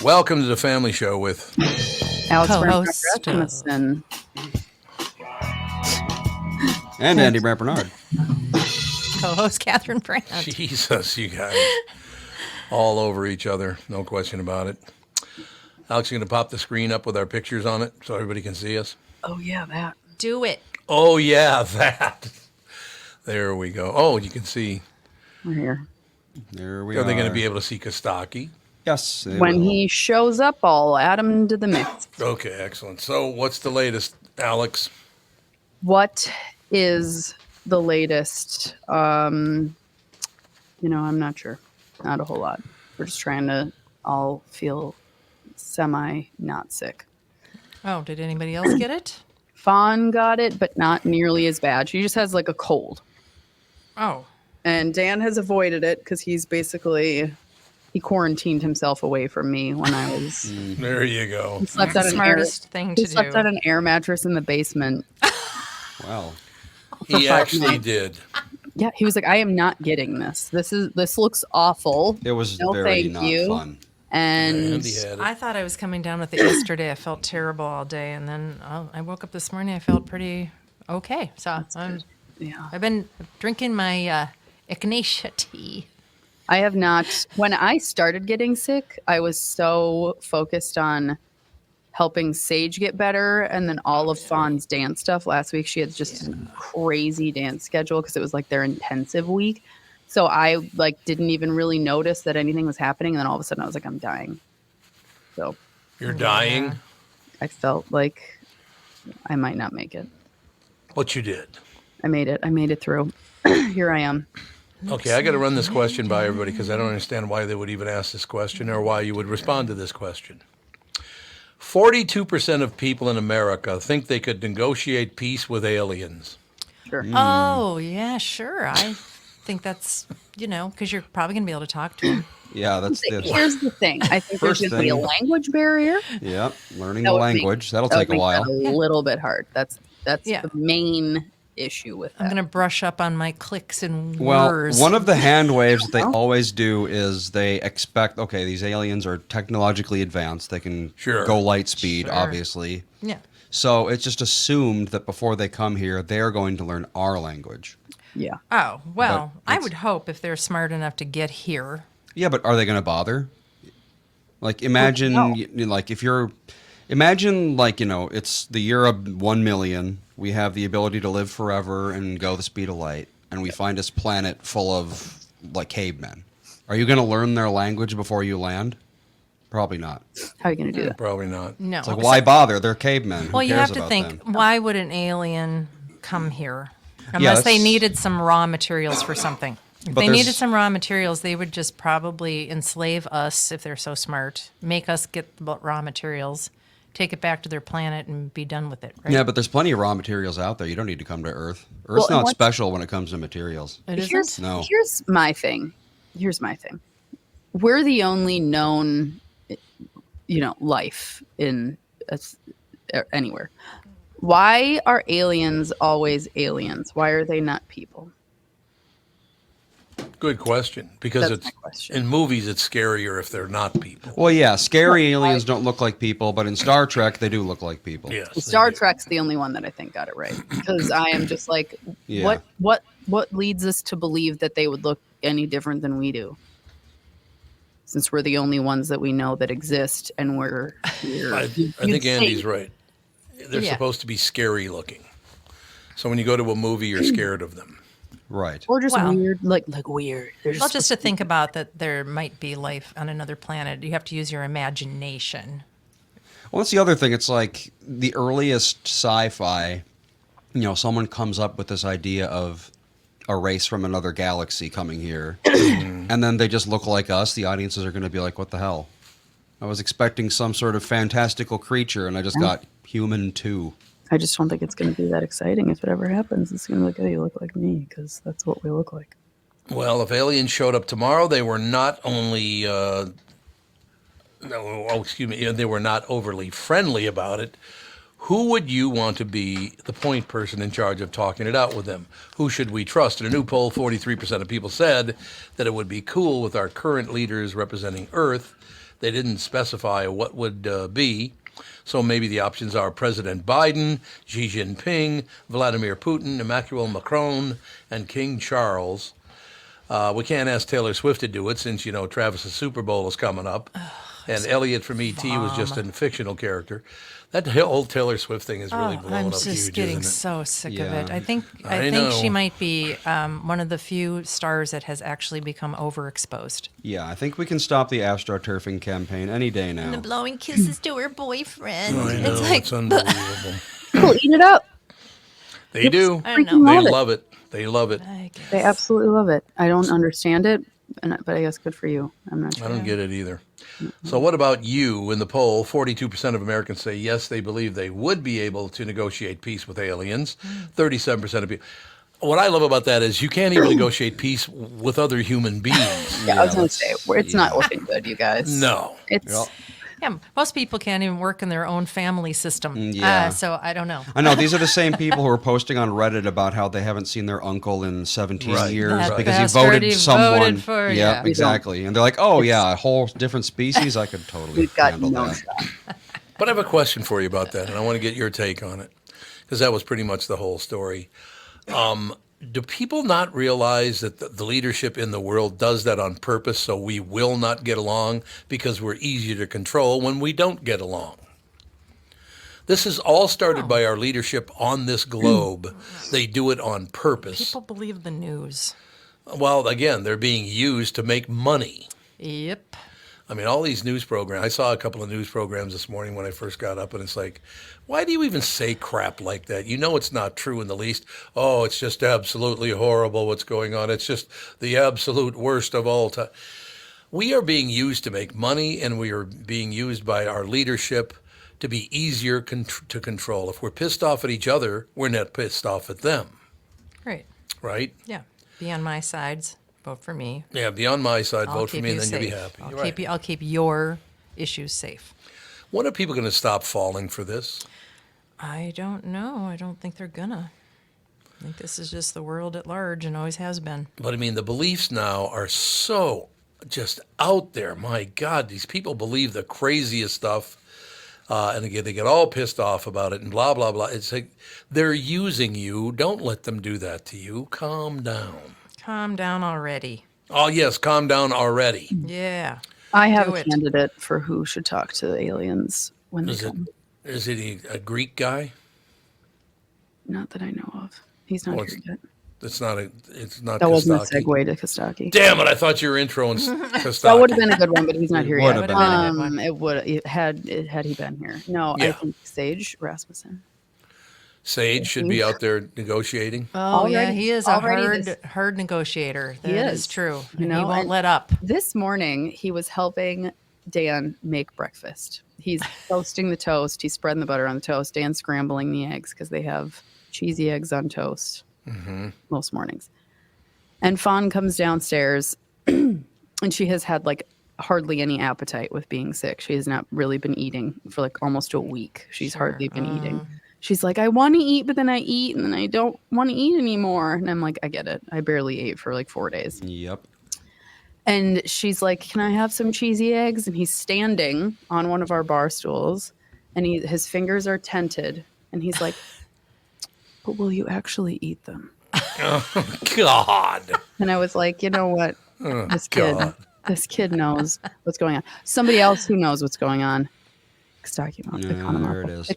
Welcome to the Family Show with Alex Co-host Rasmussen. And Andy Brant Bernard. Co-host Kathryn Brandt. Jesus, you guys. All over each other, no question about it. Alex, you're going to pop the screen up with our pictures on it so everybody can see us? Oh, yeah, that. Do it. Oh, yeah, that. There we go. Oh, you can see. We're here. There we Are are. they going to be able to see Kostaki? Yes. When he shows up, I'll add him into the mix. Okay, excellent. So what's the latest, Alex? What is the latest? I'm not sure. Not a whole lot. We're just trying to all feel not sick. Oh, did anybody else get it? Fawn got it, but not nearly as bad. She just has like a cold. Oh. And Dan has avoided it because he quarantined himself away from me when I was. There you go. He slept That's on the smartest thing to He slept do. on an air mattress in the basement. Wow. He actually did. Yeah, he was like, "I am not getting this. This looks awful." It was No, very thank not you. fun. And Andy had it. I thought I was coming down with it yesterday. I felt terrible all day, and then I woke up this morning. I felt pretty okay. So yeah, I've been drinking my echinacea tea. I have not. When I started getting sick, I was so focused on helping Sage get better, and then all of Fawn's dance stuff. Last week, she had just a crazy dance schedule because it was like their intensive week. So I didn't even really notice that anything was happening, and then all of a sudden, I was like, "I'm dying." So You're dying? I felt like I might not make it. But you did. I made it. I made it through. Here I am. Okay, I got to run this question by everybody because I don't understand why they would even ask this question or why you would respond to this question. 42% of people in America think they could negotiate peace with aliens. Sure. Oh, yeah, sure. I think that's, because you're probably going to be able to talk to them. Yeah, that's the Here's the thing. I think there's First going to be a thing- language barrier. Yep. Learning That the would make- language. That'll That would take a make while. that a little bit hard. That's Yeah. the main issue with that. I'm going to brush up on my clicks and Well, words. one of the hand waves that they always do is they expect, okay, these aliens are technologically advanced. They can Sure. go light speed, Sure. obviously. Yeah. So it's just assumed that before they come here, they're going to learn our language. Yeah. Oh, well, But I it's- would hope if they're smart enough to get here. Yeah, but are they going to bother? Like, imagine, No. it's the year of 1 million. We have the ability to live forever and go the speed of light, and we find this planet full of, cavemen. Are you going to learn their language before you land? Probably not. How are you going to do that? Probably not. No. It's like, why bother? They're cavemen. Well, Who you cares have to about think, them? why would an alien come here? Unless they that's- needed some raw materials for something. If But they there's- needed some raw materials, they would just probably enslave us if they're so smart, make us get the raw materials, take it back to their planet, and be done with it, right? Yeah, but there's plenty of raw materials out there. You don't need to come to Earth. Earth's and not what's- special when it comes to materials. It Here's, isn't? No. here's my thing. We're the only known, life in anywhere. Why are aliens always aliens? Why are they not people? Good question. Because That's it's my question. in movies, it's scarier if they're not people. Well, yeah, scary aliens don't look like people, but in Star Trek, they do look like people. Yes. they Star do. Trek's the only one that I think got it right because I am just like, Yeah. what leads us to believe that they would look any different than we do? Since we're the only ones that we know that exist, and we're here. I think Andy's right. They're Yeah. supposed to be scary looking. So when you go to a movie, you're scared of them. Right. Or just Well- weird, like weird. They're Well, just to think about that there might be life on another planet, you have to use your imagination. Well, that's the other thing. It's like the earliest sci-fi, someone comes up with this idea of a race from another galaxy coming here, and then they just look like us. The audiences are going to be like, what the hell? I was expecting some sort of fantastical creature, and I just got human too. I just don't think it's going to be that exciting if it ever happens. It's going to be like, oh, you look like me, because that's what we look like. Well, if aliens showed up tomorrow, they were not only they were not overly friendly about it. Who would you want to be the point person in charge of talking it out with them? Who should we trust? In a new poll, 43% of people said that it would be cool with our current leaders representing Earth. They didn't specify what would be. So maybe the options are President Biden, Xi Jinping, Vladimir Putin, Emmanuel Macron, and King Charles. We can't ask Taylor Swift to do it since, Travis's Super Bowl is coming up. And Elliot from E.T. was just a fictional character. That whole Taylor Swift thing is really blown I'm up just huge, getting isn't it? so sick of Yeah. it. I think know. she might be one of the few stars that has actually become overexposed. Yeah, I think we can stop the astroturfing campaign any day now. Blowing kisses to her boyfriend. I know, it's unbelievable. People eat it up. They do. I know. Freaking They love it. love it. They love it. I guess. They absolutely love it. I don't understand it, but I guess good for you. I'm not I sure. don't get it either. So what about you? In the poll, 42% of Americans say yes, they believe they would be able to negotiate peace with aliens. 37% of people. What I love about that is you can't even negotiate peace with other human beings. Yeah, I was going to that's- say, it's not looking good, you guys. No. It's Yeah, most people can't even work in their own family system. Yeah. So I don't know. I know these are the same people who are posting on Reddit about how they haven't seen their uncle in 17 Right. years That because he bastard voted he someone. voted for, yeah. exactly. And they're like, "Oh yeah, a whole different species. I could totally we've got handle no that." shot. But I have a question for you about that, and I want to get your take on it, because that was pretty much the whole story. Do people not realize that the leadership in the world does that on purpose so we will not get along because we're easier to control when we don't get along? This is all started by our leadership on this globe. They do it on purpose. People believe the news. Well, again, they're being used to make money. Yep. I mean, all these news programs. I saw a couple of news programs this morning when I first got up, and it's like, why do you even say crap like that? You know it's not true in the least. Oh, it's just absolutely horrible what's going on. It's just the absolute worst of all time. We are being used to make money, and we are being used by our leadership to be easier to control. If we're pissed off at each other, we're not pissed off at them, Right. right? Yeah. Be on my sides. Vote for me. Yeah, be on my side, I'll vote for keep me, and you then you'll be safe. happy. I'll Right. keep you. I'll keep your issues safe. When are people going to stop falling for this? I don't know. I don't think they're gonna. I think this is just the world at large and always has been. But I mean, the beliefs now are so just out there. My God, these people believe the craziest stuff. And again, they get all pissed off about it and blah, blah, blah. It's like they're using you. Don't let them do that to you. Calm down. Calm down already. Oh, yes, calm down already. Yeah. I have Do a it. candidate for who should talk to the aliens when they Is it, come. is it a Greek guy? Not that I know of. He's not Oh, here yet. It's not That wasn't a Kostaki. segue to Kostaki. Damn it, I thought you were introing Kostaki. That would have been a good one, but he's not here Would yet. have been a good one. It would had he been here. No, I Yeah. think Sage Rasmussen. Sage should be out there negotiating. Oh yeah, Already- he is a already this- hard negotiator. He That is. is true. You And know, he won't and- let up. This morning, he was helping Dan make breakfast. He's toasting the toast. He's spreading the butter on the toast. Dan's scrambling the eggs because they have cheesy eggs on toast most mornings. And Fawn comes downstairs, and she has had like hardly any appetite with being sick. She has not really been eating for like almost a week. She's hardly been eating. She's like, I want to eat, but then I eat, and then I don't want to eat anymore. And I'm like, I get it. I barely ate for like 4 days. Yep. And she's like, can I have some cheesy eggs? And he's standing on one of our bar stools, and his fingers are tented. And he's like, but will you actually eat them? God. And I was like, you know what? This kid, God. this kid knows what's going on. Somebody else who knows what's going on. Kostaki, There it is.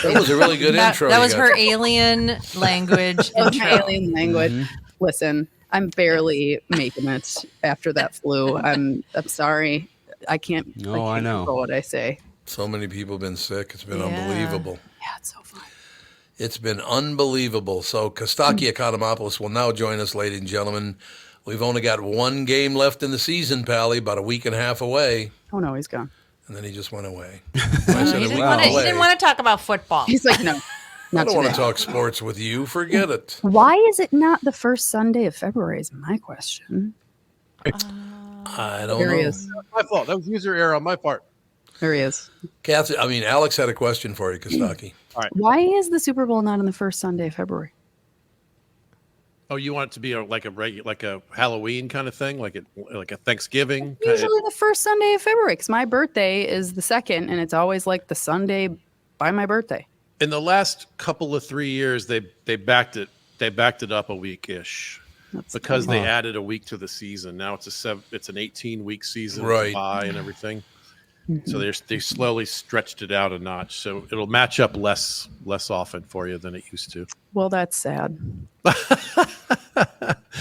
That was a really good intro. That you was got. her alien language That was intro. my alien language. Listen, I'm barely making it after that flu. I'm sorry. I can't. No, I know. control what I say. So many people have been sick. It's been Yeah. unbelievable. Yeah, it's so fun. It's been unbelievable. So Kostaki Economopoulos will now join us, ladies and gentlemen. We've only got one game left in the season, Pally, about a week and a half away. Oh no, he's gone. And then he just went away. He I said, didn't, "A week want to, he away. didn't want to talk about football. He's like, no, I not don't want today. to talk sports with you. Forget it. Why is it not the first Sunday of February? Is my question. I don't There he know. is. My fault. That was user error on my part. There he is. Alex had a question for you, Kostaki. Why is the Super Bowl not on the first Sunday of February? Oh, you want it to be like a Halloween kind of thing, like a Thanksgiving. Usually the first Sunday of February, because my birthday is the 2nd, and it's always like the Sunday by my birthday. In the last couple of 3 years, they backed it up a week-ish because they added a week to the season. Now it's an 18-week season, Right? Bye and everything. So they slowly stretched it out a notch, so it'll match up less often for you than it used to. Well, that's sad.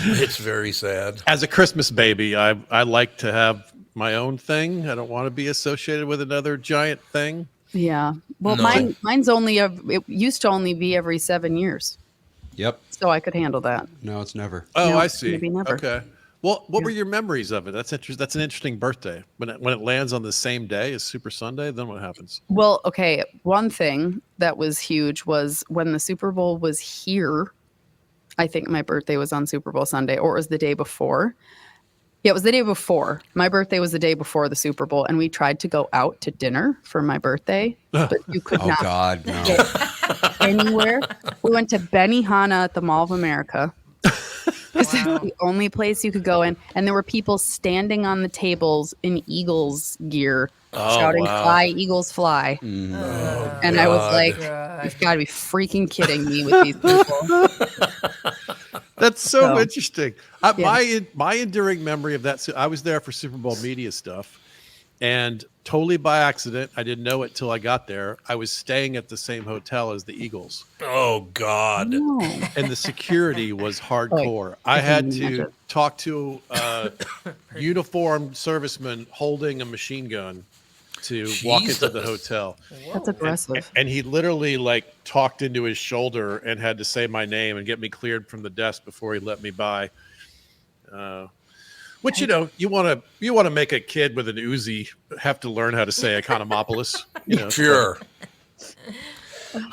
It's very sad. As a Christmas baby, I like to have my own thing. I don't want to be associated with another giant thing. Yeah. Well, No. mine's it used to only be every 7 years, Yep. so I could handle that. No, it's never. Oh, No, I see. maybe never. Okay. Well, what were your memories of it? That's That's an interesting birthday. When it lands on the same day as Super Sunday, then what happens? Well, okay. One thing that was huge was when the Super Bowl was here. I think my birthday was on Super Bowl Sunday, or it was the day before. Yeah, it was the day before. My birthday was the day before the Super Bowl, and we tried to go out to dinner for my birthday, but you could Oh not God, no. get anywhere. We went to Benihana at the Mall of America. It's the only place you could go in, and there were people standing on the tables in Eagles gear, shouting wow. "Fly, Eagles, fly!" and I was like, "You've got to be freaking kidding me with these people!" That's so So, interesting. My enduring memory of that, I was there for Super Bowl media stuff, and totally by accident, I didn't know it till I got there. I was staying at the same hotel as the Eagles, Oh God. No. and the security was hardcore. I had to talk to a uniformed serviceman holding a machine gun to walk into the Jesus. hotel. That's aggressive. And he literally like talked into his shoulder and had to say my name and get me cleared from the desk before he let me by. Which you want to make a kid with an Uzi have to learn how to say Economopolis. Sure.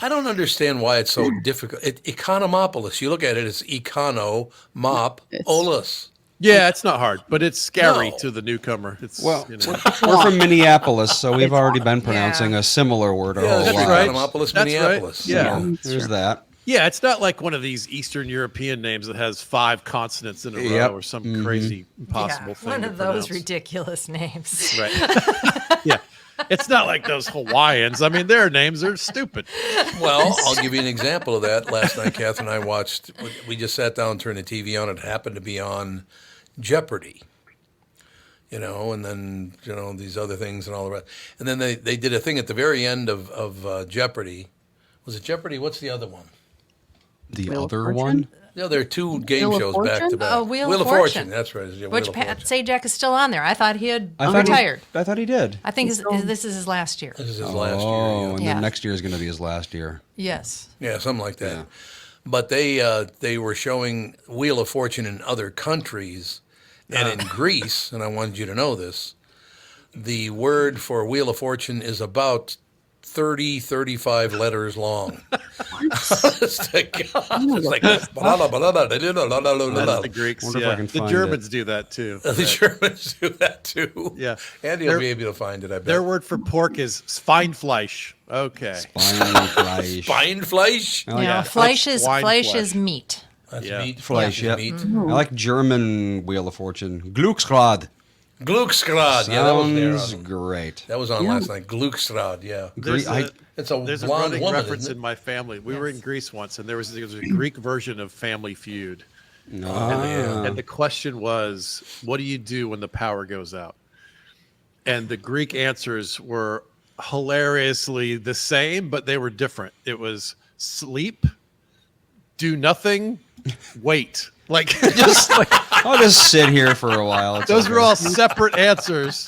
I don't understand why it's so difficult. Economopolis. You look at it, it's econo-mop-olus. Yeah, it's not hard, but it's scary No. to the newcomer. It's Well, we're from Minneapolis, so we've already been pronouncing a similar word our Yeah, whole that's right. lives. Economopolis, That's right. Minneapolis. Yeah. So there's that. yeah, it's not like one of these Eastern European names that has 5 consonants in a Yep. row or some crazy impossible thing. one to of those pronounce. ridiculous names. Right. Yeah. It's not like those Hawaiians. I mean, their names are stupid. Well, I'll give you an example of that. Last night, Kathryn and I watched, we just sat down, turned the TV on. It happened to be on Jeopardy, and then, these other things and all the rest. And then they did a thing at the very end of Jeopardy. Was it Jeopardy? What's the other one? The Wheel of other Fortune? one? Yeah, there are 2 game Wheel of shows back to Fortune? back. Oh, Wheel of Fortune. That's right. Yeah, Which Wheel of Pat Fortune. Sajak is still on there. I thought he had I thought retired. I thought he did. I think this is his last year. This is his last Oh, year. and Yeah. then next year is going to be his last year. Yes. Yeah, something like that. Yeah. But they were showing Wheel of Fortune in other countries, and in Greece, and I wanted you to know this, the word for Wheel of Fortune is about 35 letters long. Honest to God. It's like, That's the Greeks. Wonder if I Yeah. can The find Germans do that too. the Germans do that too. Yeah. Andy will be able to find it, I bet. Their word for pork is Schweinfleisch. Okay. Schweinfleisch. Beinfleisch? I like Yeah, that. fleisch is swine fleisch flesh. is meat. That's Yeah. meat. Fleisch, Fleisch yep. is I meat. like German Wheel of Fortune. Glücksrad. Glücksrad. Yeah, that was there. Sounds great. That was on last night. Glücksrad, yeah. There's a, It's a there's a blonde running woman, reference isn't it? in my family. We were in Greece once, and there was a Greek version of Family Feud. Ah. And the question was, what do you do when the power goes out? And the Greek answers were hilariously the same, but they were different. It was sleep, do nothing, wait. Like, just like I'll just sit here for a while. It's those okay. were all separate answers.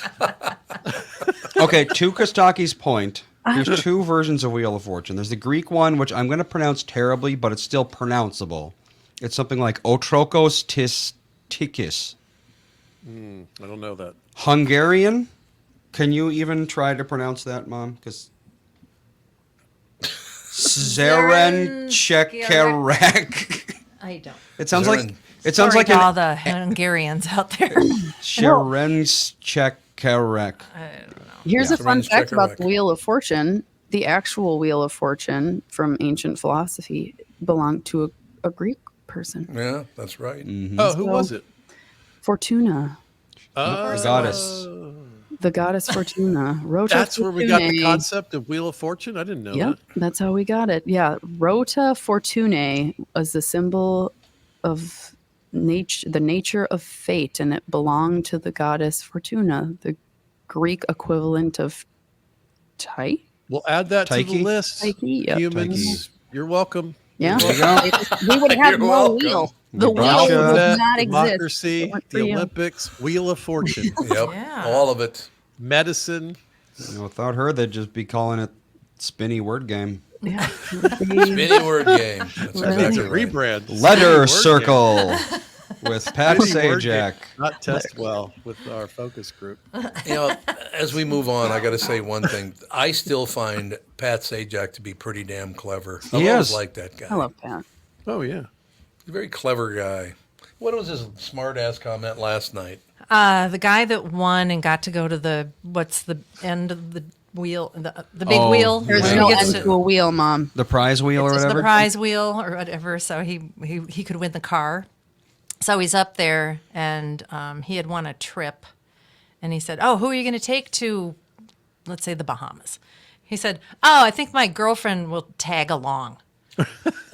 Okay, to Kostaki's point, there's 2 versions of Wheel of Fortune. There's the Greek one, which I'm going to pronounce terribly, but it's still pronounceable. It's something like Otrokos tis tikis. I don't know that. Hungarian? Can you even try to pronounce that, Mom? Because Zerenchekarek. I don't. It sounds like Zeren- it sounds Sorry like to all an the Hungarians out there. Zerenchekarek. Here's a fun Soren's fact about Chekarek. the Wheel of Fortune. The actual Wheel of Fortune from ancient philosophy belonged to a Greek person. Yeah, that's right. Oh, who was it? Fortuna. The goddess. The goddess Fortuna. Rota That's where we got the Fortunae. concept of Wheel of Fortune. I didn't know Yep, that. that's how we got it. Yeah, Rota Fortunae was the symbol of nature, the nature of fate, and it belonged to the goddess Fortuna, the Greek equivalent of Tyche. We'll add that to Tyche? the list. Tyche, yep. Humans, you're welcome. Yeah, There you go. we would have You're no welcome. wheel. The wheel brought you- would Alphabet, not exist. democracy, If it weren't for the you. Olympics, Wheel of Fortune, Yep, Yeah. all of it. medicine. Without her, they'd just be calling it spinny word game. Yeah. Spinny word game. That's That's exactly a right. rebrand. Letter Word circle with Pat Spinny word game. Sajak. Not test well with our focus group. You know, as we move on, I got to say one thing. I still find Pat Sajak to be pretty damn clever. I've He always is. liked that guy. I love Pat. Oh yeah. He's a very clever guy. What was his smart ass comment last night? The guy that won and got to go to the what's the end of the wheel, the big Oh, wheel. There's where he no gets end to a wheel, Mom. The prize wheel or It's just whatever. the prize wheel or whatever. So he could win the car. So he's up there, and he had won a trip, and he said, "Oh, who are you going to take to, let's say, the Bahamas?" He said, "Oh, I think my girlfriend will tag along."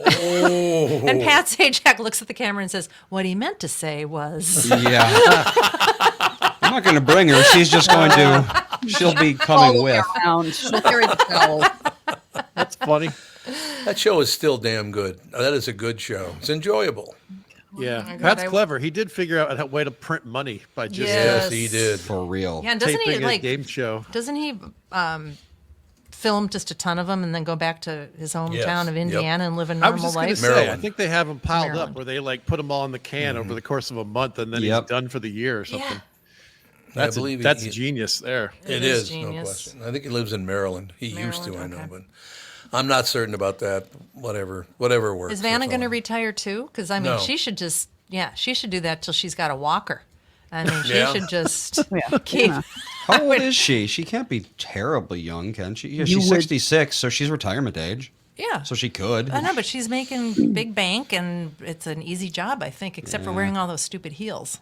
Oh, And Pat Sajak looks at the camera and says, "What he meant to say was." Yeah. I'm not going to bring her. She's just going to. She'll be coming with. Around. She'll carry the towel. That's funny. that show is still damn good. That is a good show. It's enjoyable. Yeah. God, Pat's I- clever. He did figure out a way to print money by just Yes. Yes, he did. For real. Yeah, and doesn't he taping a like? game show. Doesn't he film just a ton of them and then go back to his hometown Yes. of Yep. Indiana and live a I was normal just going to life? say, I Maryland. think they have them piled Maryland. up where they like put them all in the can over the course of a month, and then Yep. he's done for the year or something. Yeah. That's believe he- that's he- genius there. It is is, no genius. question. I think he lives in Maryland. He used to, I Maryland, know, okay. but I'm not certain about that. Whatever works. Is Vanna that's going to all. retire too? Because I mean, No. she should just she should do that till she's got a walker. I mean, she Yeah. should just Yeah, keep. yeah. How old is she? She can't be terribly young, can she? Yeah, You she's would- 66, so she's retirement age. Yeah. So she could. I know, but she's making big bank, and it's an easy job, I think, except for wearing all those stupid heels.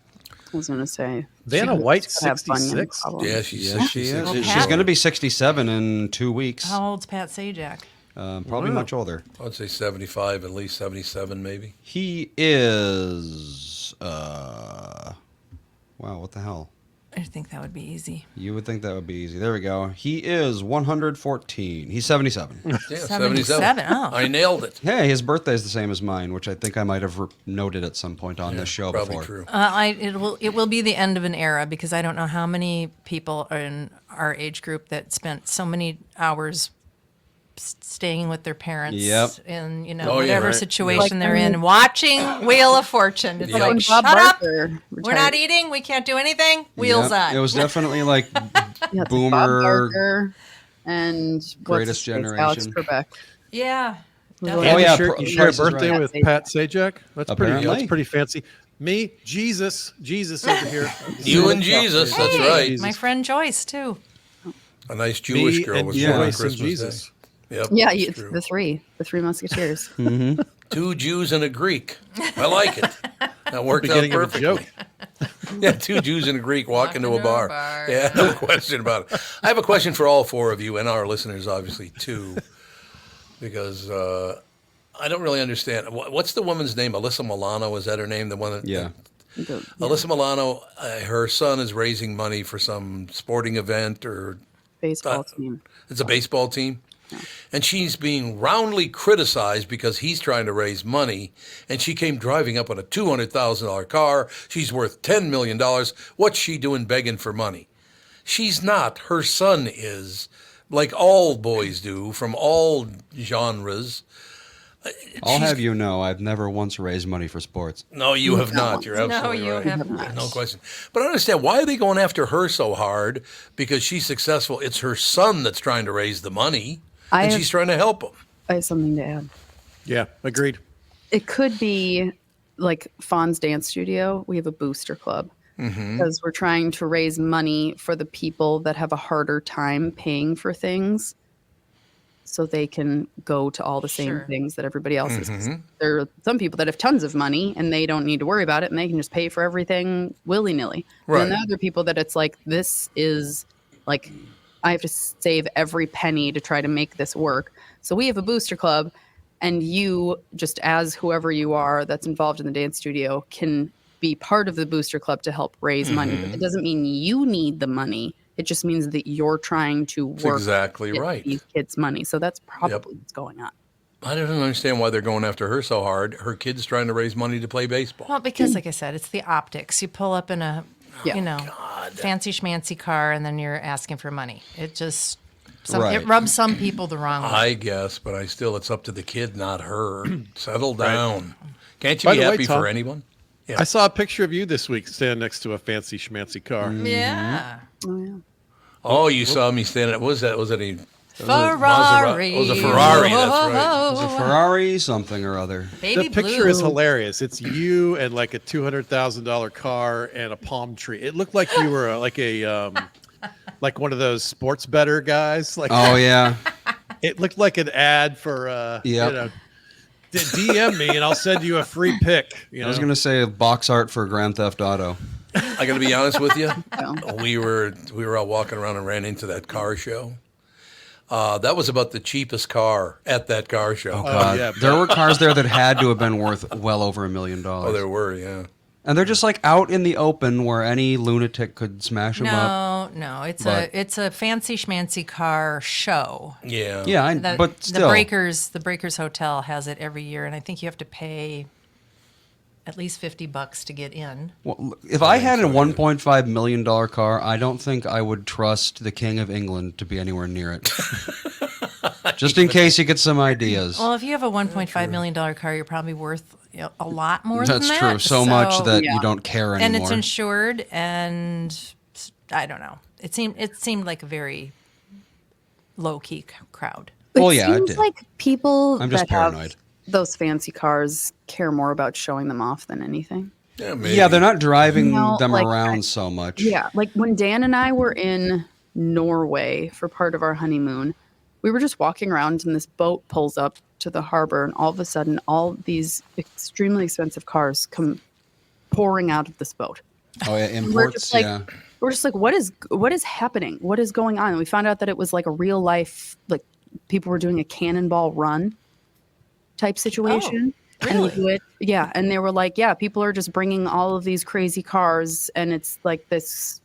I was going to say. Vanna she White's could have bunion 66? problems. Yeah, she's Yeah, she 66. is. Well, She's Pat- going to be 67 in 2 weeks. How old's Pat Sajak? Probably much older. I'd say 75, at least 77, maybe. He is. Wow, what the hell? I think that would be easy. You would think that would be easy. There we go. He is 114. He's 77. Yeah, 77, oh. I nailed it. Hey, his birthday is the same as mine, which I think I might have noted at some point on this show Probably before. true. It will be the end of an era because I don't know how many people are in our age group that spent so many hours staying with their parents Yep. in Oh, yeah, whatever right. situation Like, they're I mean- in, watching Wheel of Fortune. It's Yep. like, When shut Bob up! Barker We're not eating. We can't do anything. Wheels Yep. on. It was definitely like Yeah, it's like Bob boomer. Barker and what's Greatest his face, Alex Generation. Trebek. Yeah. Oh, definitely. And yeah, you share a Price is birthday Right. with Pat Sajak. That's pretty. Apparently. That's pretty fancy. Me, Jesus over here. You and Jesus, that's Hey, right. My friend Joyce too. A nice Jewish Me girl and was Yeah. born on Joyce and Christmas Jesus. Day. Yep, Yeah, that's true. the three musketeers. Two Jews and a Greek. I like it. That worked out Beginning of a perfectly. joke. Yeah, two Jews and a Greek walk into a bar. bar, Yeah, no question about it. I have a question for all four of you and our listeners, obviously, too, because I don't really understand. What's the woman's name? Alyssa Milano, is that her name? The one that, Yeah. Alyssa Milano, her son is raising money for some sporting event or Baseball team. it's a baseball team. And she's being roundly criticized because he's trying to raise money. And she came driving up on a $200,000 car. She's worth $10 million. What's she doing begging for money? She's not. Her son is, like all boys do from all genres. I'll She's- have you know, I've never once raised money for sports. No, you have not. You're absolutely you right. have not. No question. But I don't understand, why are they going after her so hard? Because she's successful. It's her son that's trying to raise the money, and she's trying to help him. I have something to add. Yeah, agreed. It could be like Fawn's Dance Studio. We have a booster club because we're trying to raise money for the people that have a harder time paying for things. so they can go to all the same Sure. things that everybody else is. 'Cause there are some people that have tons of money and they don't need to worry about it and they can just pay for everything willy-nilly. And then Right. the other people that it's like, this is like, I have to save every penny to try to make this work. So we have a booster club, and you, just as whoever you are that's involved in the dance studio, can be part of the booster club to help raise money. But it doesn't mean you need the money. It just means that you're trying to work exactly to get right. these kids money. So that's probably what's going on. I don't understand why they're going after her so hard. Her kid's trying to raise money to play baseball. Well, because like I said, it's the optics. You pull up in a, Yeah. fancy schmancy car, and then you're asking for money. It just Right. it rubs some people the wrong way. I guess, but it's up to the kid, not her. Settle down. Can't you By be the way, happy Tom, for anyone? I saw a picture of you this week standing next to a fancy schmancy car. Yeah. Oh, yeah. Oh, you saw me standing. What was that? Was it a Ferrari. It was a Ferrari. That's right. It's a Ferrari something or other. Baby The picture blue. is hilarious. It's you and like a $200,000 car and a palm tree. It looked like you were like one of those sports bettor guys. Like, Oh yeah. it looked like an ad for Yep. DM me and I'll send you a free pick. I was gonna say box art for Grand Theft Auto. I got to be honest with you. Yeah. We were out walking around and ran into that car show. That was about the cheapest car at that car show. yeah, There were cars there that had to have been worth well over $1 million. Oh, there were, yeah. And they're just like out in the open where any lunatic could smash them up. No, it's But- it's a fancy schmancy car show. Yeah. Yeah, but still. the Breakers Hotel has it every year, and I think you have to pay at least $50 to get in. Well, if I had a $1.5 million car, I don't think I would trust the King of England to be anywhere near it. Just in case you get some ideas. Well, if you have a $1.5 million car, you're probably worth a lot more than That's that. true. So much that Yeah. you don't care anymore. And it's insured, and I don't know. It seemed like a very low key crowd. Well, It yeah, it seems did. like people I'm just that have paranoid. those fancy cars care more about showing them off than anything. Yeah, maybe. Yeah, they're not driving No, them like, around so much. Yeah, like when Dan and I were in Norway for part of our honeymoon, we were just walking around and this boat pulls up to the harbor, and all of a sudden all these extremely expensive cars come pouring out of this boat. Oh yeah, We're imports. just like, Yeah. we're just like, what is happening? What is going on? And we found out that it was like a real life, like people were doing a cannonball run type situation. And really? they do it, yeah. And they were like, yeah, people are just bringing all of these crazy cars, and it's like this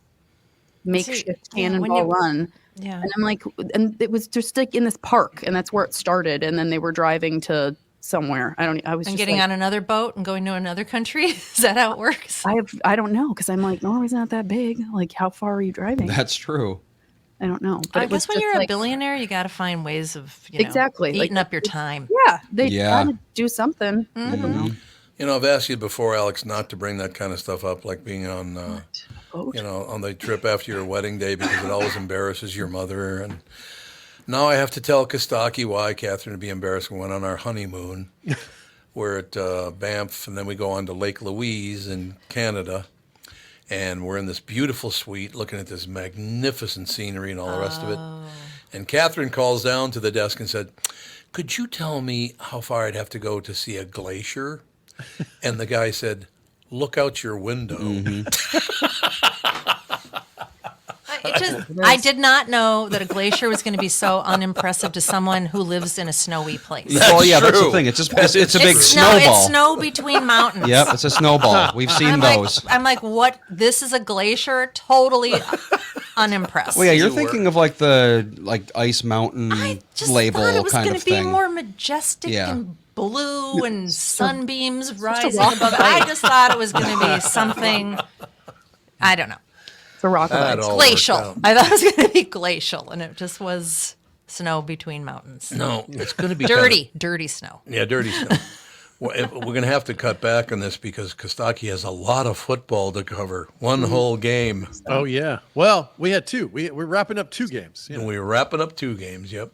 makeshift yeah, when cannonball you- run. Yeah. And I'm like, and it was just like in this park, and that's where it started. And then they were driving to somewhere. I was And just getting like, on another boat and going to another country? Is that how it works? I don't know, because I'm like, Norway's not that big. Like, how far are you driving? That's true. I don't know. But I it was guess when just you're a like, billionaire, you got to find ways of Exactly, like, eating up your time. yeah, they Yeah. gotta do something. I don't know. You know, I've asked you before, Alex, not to bring that kind of stuff up, like being on, Boat. on the trip after your wedding day, because it always embarrasses your mother. And now I have to tell Kostaki why Kathryn would be embarrassed. We went on our honeymoon. We're at Banff, and then we go on to Lake Louise in Canada. And we're in this beautiful suite looking at this magnificent scenery and all the rest of it. And Kathryn calls down to the desk and said, "Could you tell me how far I'd have to go to see a glacier?" And the guy said, "Look out your window." I did not know that a glacier was going to be so unimpressive to someone who lives in a snowy place. Oh yeah, that's the true. thing. It's just it's a big It's snow, snowball. it's snow between mountains. Yep, it's a snowball. We've seen those. I'm like, what? This is a glacier? Totally unimpressed. Well, yeah, you're You thinking were. of like the Ice Mountain I just label thought it was kind going of to be thing. more majestic Yeah. and blue and sunbeams rising rock above. I just thought it was going to be something. I don't know. It's a rock of That ice. all Glacial. worked out. I thought it was going to be glacial, and it just was snow between mountains. No, it's going to be Dirty snow. Yeah, dirty snow. We're going to have to cut back on this because Kostaki has a lot of football to cover. One whole game. Oh yeah. Well, we had two. We're wrapping up two games. And we were wrapping up 2 games, yep.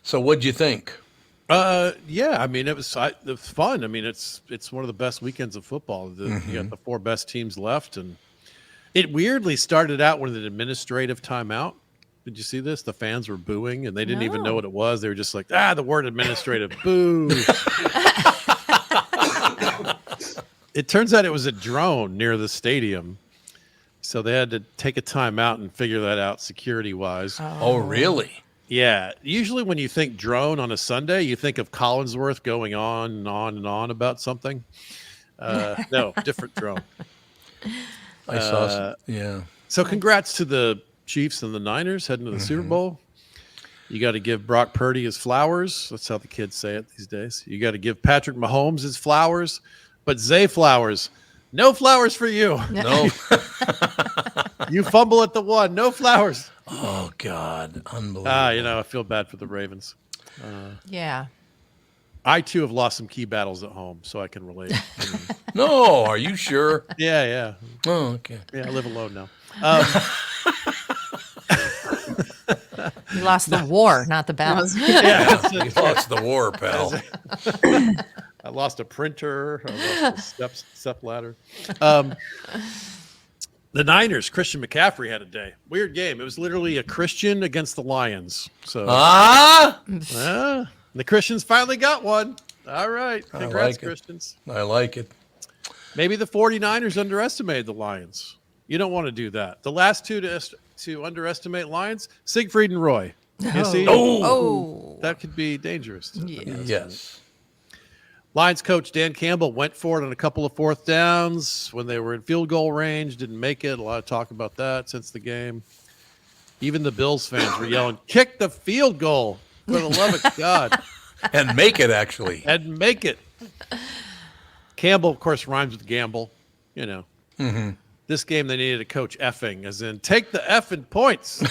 So what'd you think? Yeah. I mean, it was fun. I mean, it's one of the best weekends of football. You got the 4 best teams left, and it weirdly started out with an administrative timeout, Did you see this? The fans were booing, and they didn't even know what it was. They were just like, the word administrative, boo. It turns out it was a drone near the stadium. So they had to take a time out and figure that out security-wise. Oh, really? Yeah. Usually when you think drone on a Sunday, you think of Collinsworth going on and on and on about something. No, different drone. I saw yeah. So congrats to the Chiefs and the Niners heading to the Super Bowl. You got to give Brock Purdy his flowers. That's how the kids say it these days. You got to give Patrick Mahomes his flowers. But Zay Flowers, no flowers for you. No. You fumble at the one. No flowers. Oh, God. Unbelievable. I feel bad for the Ravens. Yeah. I, too, have lost some key battles at home, so I can relate. No, are you sure? Yeah. Oh, okay. Yeah, I live alone now. You lost the war, not the battle. You lost the war, pal. I lost a printer. I lost a step ladder. The Niners, Christian McCaffrey had a day. Weird game. It was literally a Christian against the Lions. So the Christians finally got one. All right. Congrats, Christians. I like it. Maybe the 49ers underestimated the Lions. You don't want to do that. The last two to underestimate Lions, Siegfried and Roy. You see? Oh. That could be dangerous. Yes. Lions coach Dan Campbell went for it on a couple of fourth downs when they were in field goal range. Didn't make it. A lot of talk about that since the game. Even the Bills fans were yelling, "Kick the field goal for the love of God." And make it, actually. And make it. Campbell, of course, rhymes with gamble. This game they needed a coach effing, as in take the effing points.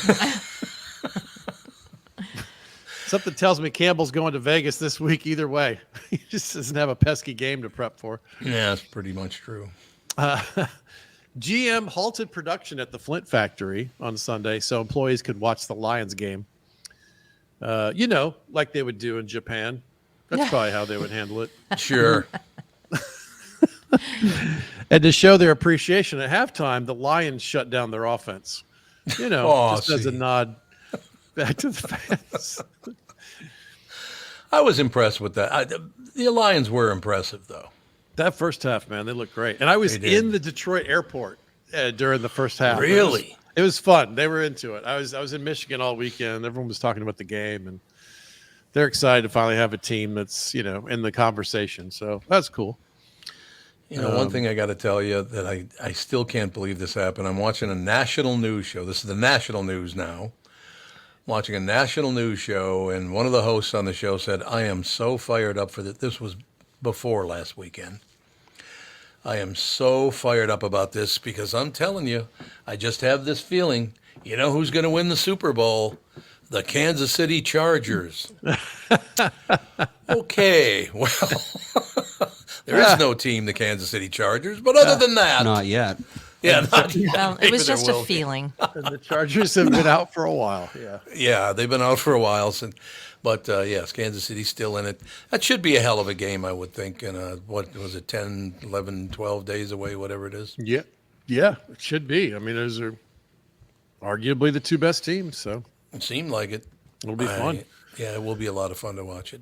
Something tells me Campbell's going to Vegas this week either way. He just doesn't have a pesky game to prep for. Yeah, that's pretty much true. GM halted production at the Flint factory on Sunday so employees could watch the Lions game. Like they would do in Japan. That's probably how they would handle it. Sure. And to show their appreciation at halftime, the Lions shut down their offense. Just as a nod back to the fans. I was impressed with that. The Lions were impressive, though. That first half, man, they looked great. And I was in the Detroit airport during the first half. Really? It was fun. They were into it. I was in Michigan all weekend. Everyone was talking about the game, and they're excited to finally have a team that's, in the conversation. So that's cool. One thing I got to tell you that I still can't believe this happened. I'm watching a national news show. This is the national news now. Watching a national news show, and one of the hosts on the show said, "I am so fired up for that." This was before last weekend. I am so fired up about this because I'm telling you, I just have this feeling. You know who's going to win the Super Bowl? The Kansas City Chargers. Okay, well, there is no team, the Kansas City Chargers, but other than that, Not yet. yeah, not yet. Well, it Maybe was there just a will be. feeling. And the Chargers have been out for a while. Yeah. Yeah, they've been out for a while, but yes, Kansas City's still in it. That should be a hell of a game, I would think. And what was it, 10, 11, 12 days away, whatever it is? Yeah. Yeah, it should be. I mean, those are arguably the two best teams, so It seemed like it. it'll be fun. Yeah, it will be a lot of fun to watch it.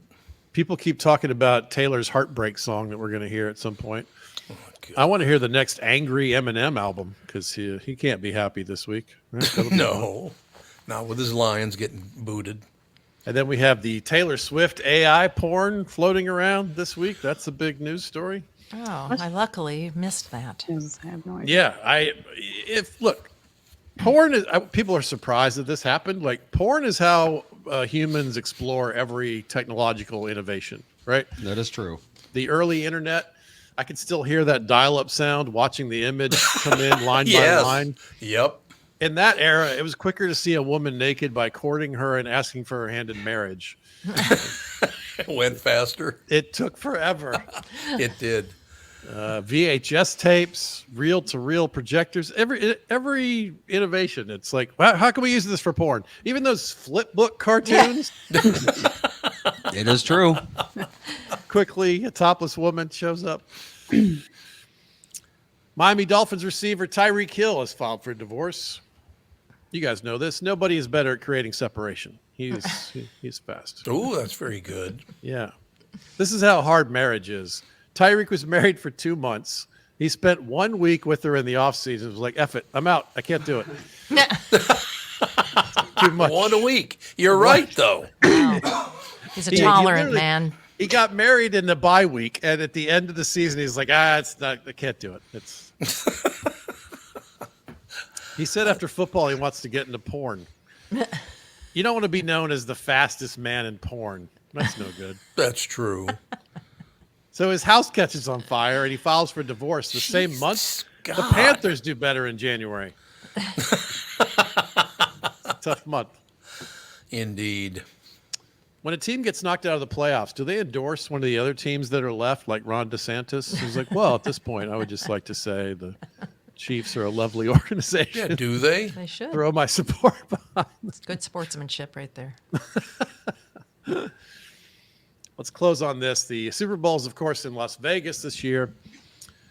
People keep talking about Taylor's Heartbreak song that we're going to hear at some point. God. I want to hear the next Angry Eminem album because he can't be happy this week. Right? That'll be fun. No, not with his Lions getting booted. And then we have the Taylor Swift AI porn floating around this week. That's a big news story. Oh, I luckily missed that. I have no idea. Yeah, look, porn is. People are surprised that this happened. Like, porn is how humans explore every technological innovation, right? That is true. The early internet, I could still hear that dial-up sound, watching the image come in line Yes. by line. Yep. In that era, it was quicker to see a woman naked by courting her and asking for her hand in marriage. It went faster. It took forever. It did. VHS tapes, reel-to-reel projectors, every innovation. It's like, how can we use this for porn? Even those flip book cartoons. It is true. Quickly, a topless woman shows up. Miami Dolphins receiver Tyreek Hill has filed for divorce. You guys know this. Nobody is better at creating separation. He's fast. Ooh, that's very good. Yeah. This is how hard marriage is. Tyreek was married for 2 months. He spent 1 week with her in the off season. Was like, F it, I'm out. I can't do it. Too much. 1 a week. You're right, though. Wow. He's a He tolerant literally- man. He got married in the bye week, and at the end of the season, he's like, it's not. I can't do it. It's. He said after football he wants to get into porn. You don't want to be known as the fastest man in porn. That's no good. That's true. So his house catches on fire, and he files for divorce the same month. God. The Panthers do better in January. Tough month. Indeed. When a team gets knocked out of the playoffs, do they endorse one of the other teams that are left, like Ron DeSantis? He's like, well, at this point, I would just like to say the Chiefs are a lovely organization. Yeah, do they? They should. Throw my support behind. It's good sportsmanship right there. Let's close on this. The Super Bowl is, of course, in Las Vegas this year,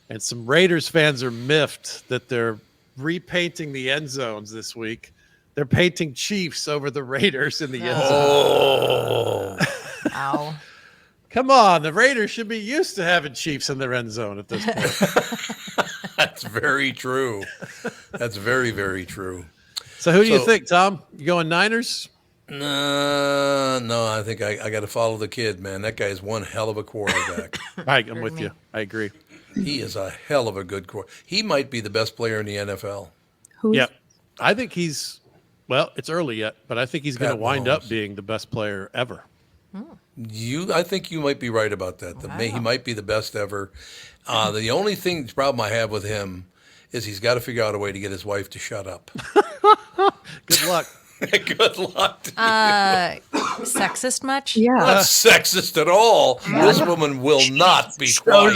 and some Raiders fans are miffed that they're repainting the end zones this week. They're painting Chiefs over the Raiders in the end zone. Oh. Ow. Come on, the Raiders should be used to having Chiefs in their end zone at this point. That's very true. That's very, very true. So who do you So- think, Tom? You going Niners? No, I think I got to follow the kid, man. That guy is one hell of a quarterback. I'm with you. I agree. He is a hell of a good quarterback. He might be the best player in the NFL. Who's Yep. I think it's early yet, but I think he's going to Pat wind Mahomes. up being the best player ever. I think you might be right about that. He might be the best ever. The only problem I have with him is he's got to figure out a way to get his wife to shut up. Good luck. Good luck. To Sexist much? Yeah. Not sexist at all. This woman will not be quiet.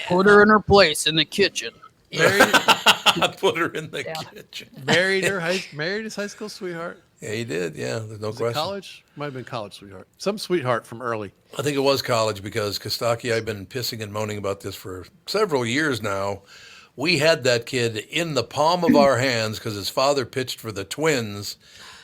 Put her in her place in the kitchen. Put her in the kitchen. Married his high school sweetheart. Yeah, he did. Yeah, there's no Was it question. college? Might have been college sweetheart. Some sweetheart from early. I think it was college because Costaki, I've been pissing and moaning about this for several years now. We had that kid in the palm of our hands because his father pitched for the Twins.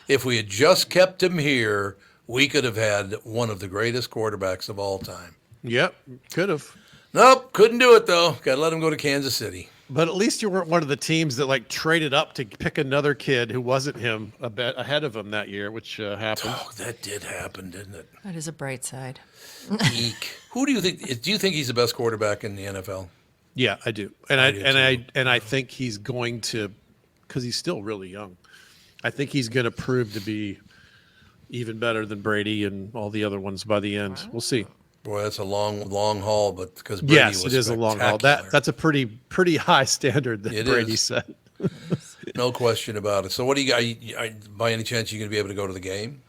If we had just kept him here, we could have had one of the greatest quarterbacks of all time. Yep, could have. Nope, couldn't do it though. Got to let him go to Kansas City. But at least you weren't one of the teams that like traded up to pick another kid who wasn't him a bit ahead of him that year, which happened. Oh, that did happen, didn't it? That is a bright side. Eek. Who do you think? Do you think he's the best quarterback in the NFL? Yeah, I do, and I do too. I think he's going to, because he's still really young. I think he's going to prove to be even better than Brady and all the other ones by the end. We'll see. Boy, that's a long, long haul. But because Brady Yes, was it is a long haul. spectacular. That's a pretty high standard that It Brady is. set. No question about it. So, what do you got? By any chance, you going to be able to go to the game?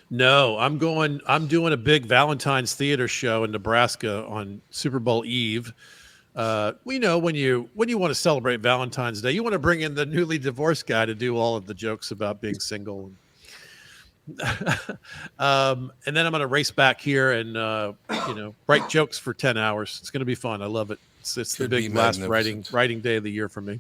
No, I'm doing a big Valentine's theater show in Nebraska on Super Bowl Eve. We know when you want to celebrate Valentine's Day, you want to bring in the newly divorced guy to do all of the jokes about being single. And then I'm going to race back here and write jokes for 10 hours. It's going to be fun. I love it. It's the Should be big last magnificent. writing day of the year for me.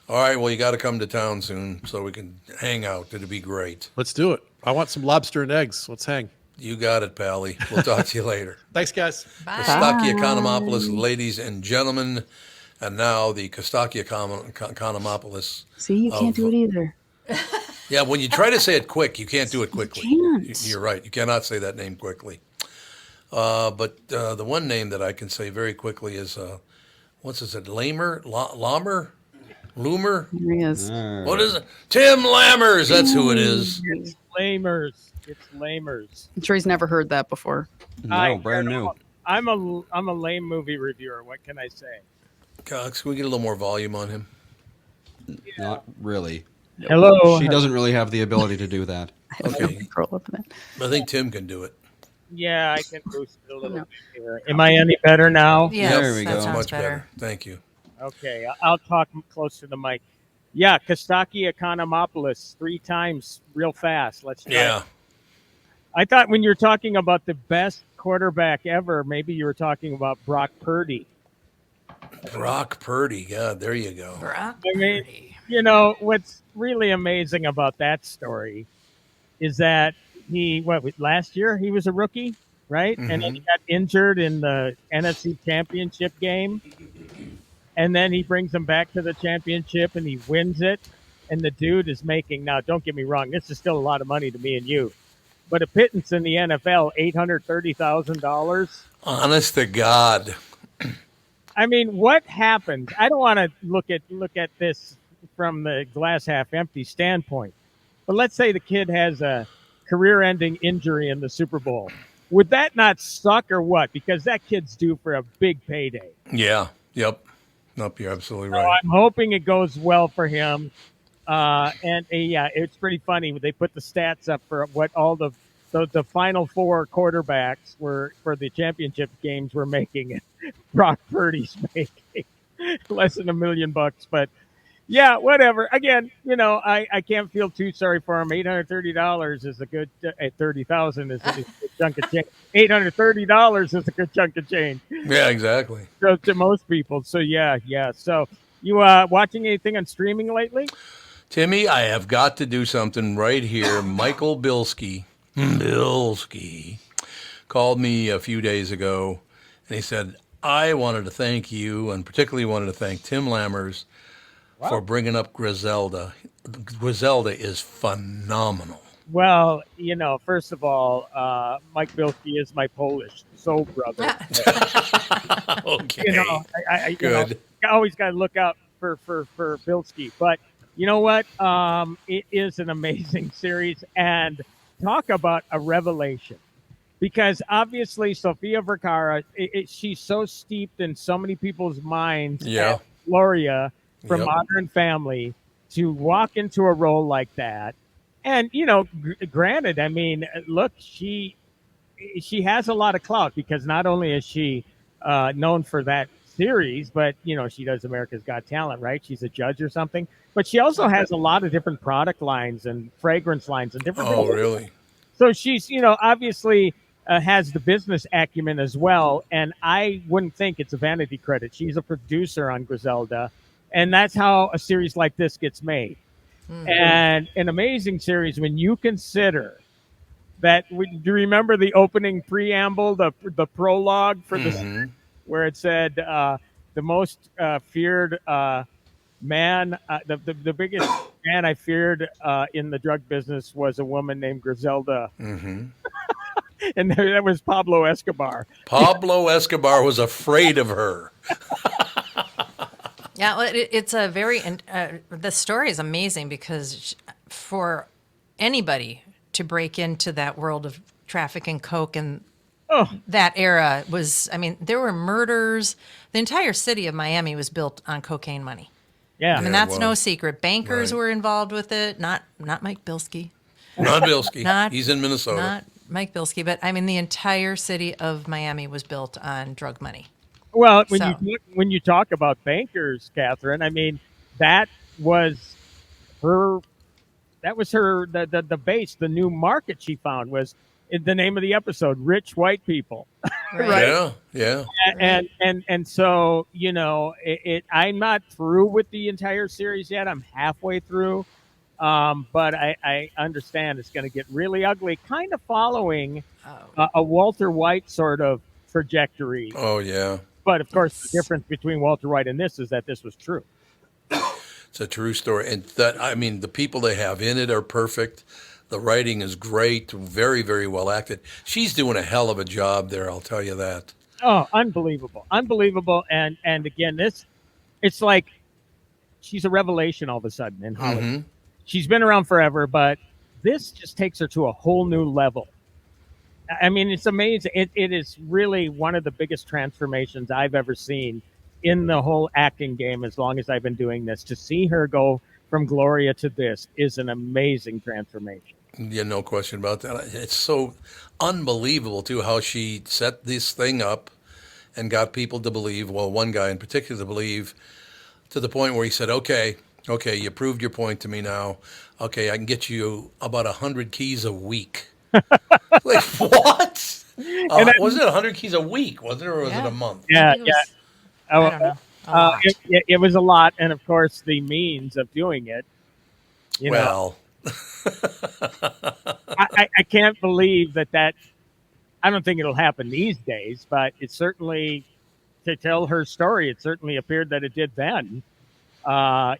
All right. Well, you got to come to town soon so we can hang out. It'd be great. Let's do it. I want some lobster and eggs. Let's hang. You got it, Pally. We'll talk to you later. Thanks, guys. Bye. Kostaki Economopoulos, ladies and gentlemen. And now the Kostaki Economopoulos. See, you can't do it either. Yeah, when you try to say it quick, you can't do it quickly. can't. You're right. You cannot say that name quickly. But the one name that I can say very quickly is, what's it, Lammers? Loomer? Here he is. What is it? Tim Lammers. That's who it is. It's Lammers. It's Lammers. I'm sure he's never heard that before. Hi, No, brand new. I'm a lame movie reviewer. What can I say? Cox, can we get a little more volume on him? Not really. Hello. She doesn't really have the ability to do that. I have no Okay. control over that. I think Tim can do it. Yeah, I can boost it a little bit here. Am I any better now? Yes, There we that go. sounds Much better. Thank you. Okay, I'll talk close to the mic. Yeah, Kostaki Economopoulos 3 times real fast. Let's try. Yeah. I thought when you were talking about the best quarterback ever, maybe you were talking about Brock Purdy. Brock Purdy. Yeah, there you go. Brock I mean, Purdy. What's really amazing about that story is that last year he was a rookie, right? And then he got injured in the NFC Championship game, and then he brings them back to the championship and he wins it. And the dude is making, now don't get me wrong, this is still a lot of money to me and you, but a pittance in the NFL, $830,000. Honest to God. I mean, what happened? I don't want to look at this from the glass half empty standpoint, but let's say the kid has a career-ending injury in the Super Bowl. Would that not suck or what? Because that kid's due for a big payday. Yeah. Yep. Nope, you're absolutely So right. I'm hoping it goes well for him. Yeah, it's pretty funny. They put the stats up for what all the final four quarterbacks were for the championship games were making. Brock Purdy's making less than $1 million, but yeah, whatever. Again, I can't feel too sorry for him. $830 is a good 30,000 is a good chunk of change. $830 is a good chunk of change. Yeah, exactly. So to most people. So yeah. So you watching anything on streaming lately? Timmy, I have got to do something right here. Michael Bilski called me a few days ago, and he said, I wanted to thank you, and particularly wanted to thank Tim Lammers for bringing up Griselda. Griselda is phenomenal. Well, first of all, Mike Bilski is my Polish soul brother. Okay. I Good. I always got to look out for Bilski. But you know what? It is an amazing series, and talk about a revelation. Because obviously, Sofia Vergara, she's so steeped in so many people's minds. Yeah. And Gloria from Yep. Modern Family to walk into a role like that. And, granted, I mean, look, she has a lot of clout because not only is she known for that series, but, she does America's Got Talent, right? She's a judge or something. But she also has a lot of different product lines and fragrance lines and different Oh, things. really? So she's, obviously has the business acumen as well. And I wouldn't think it's a vanity credit. She's a producer on Griselda. And that's how a series like this gets made. And an amazing series when you consider that. Do you remember the opening preamble, the prologue for this, where it said the most feared man, the biggest man I feared in the drug business was a woman named Griselda. And that was Pablo Escobar. Pablo Escobar was afraid of her. Yeah, well, it's a very the story is amazing because for anybody to break into that world of trafficking coke and that era was, I mean, there were murders. The entire city of Miami was built on cocaine money. Yeah. I mean, Yeah, that's no secret. Bankers right. were involved with it, not Mike Bilski. Not Bilski. Not- He's in Minnesota. Not Mike Bilski, but I mean, the entire city of Miami was built on drug money. Well, So- when you talk about bankers, Kathryn, I mean, that was her the base, the new market she found was the name of the episode, Rich White People. Right. Yeah. And so, I'm not through with the entire series yet. I'm halfway through. But I understand it's going to get really ugly, kind of following a Walter White sort of trajectory. Oh, yeah. But of course, the difference between Walter White and this is that this was true. It's a true story. And that, I mean, the people they have in it are perfect. The writing is great. Very, very well acted. She's doing a hell of a job there, I'll tell you that. Oh, unbelievable. And again, it's like she's a revelation all of a sudden in Hollywood. She's been around forever, but this just takes her to a whole new level. I mean, it's amazing. It is really one of the biggest transformations I've ever seen in the whole acting game as long as I've been doing this. To see her go from Gloria to this is an amazing transformation. Yeah, no question about that. It's so unbelievable, too, how she set this thing up and got people to believe, well, one guy in particular to believe, to the point where he said, okay, you proved your point to me now. Okay, I can get you about 100 keys a week. Like, what? Was it 100 keys a week, wasn't it, or was it a month? Yeah, I think it was- Oh, I don't know. A lot. It was a lot, and of course, the means of doing it. You know, Well, I can't believe that. I don't think it'll happen these days, but it certainly, to tell her story, it certainly appeared that it did then. I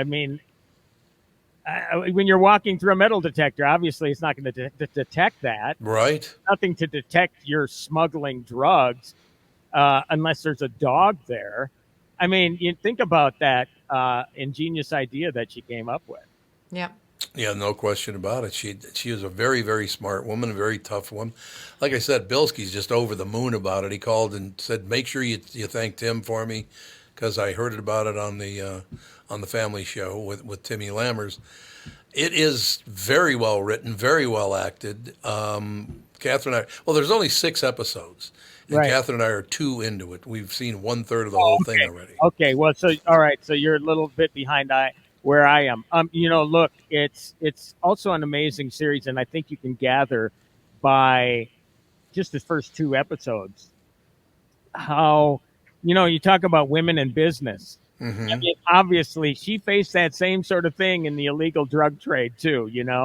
mean, when you're walking through a metal detector, obviously it's not going to detect that. right. Nothing to detect you're smuggling drugs unless there's a dog there. I mean, you think about that ingenious idea that she came up with. Yep. Yeah, no question about it. She is a very, very smart woman, a very tough one. Like I said, Bilski's just over the moon about it. He called and said, "Make sure you thank Tim for me," because I heard about it on the family show with Timmy Lammers. It is very well written, very well acted. Kathryn, well, there's only 6 episodes, and Right. Kathryn and I are 2 into it. We've seen 1/3 of the whole thing already. Okay. Well, so all right. So you're a little bit behind where I am. Look, it's also an amazing series, and I think you can gather by just the first 2 episodes how you talk about women in business. I mean, obviously, she faced that same sort of thing in the illegal drug trade too. Yeah.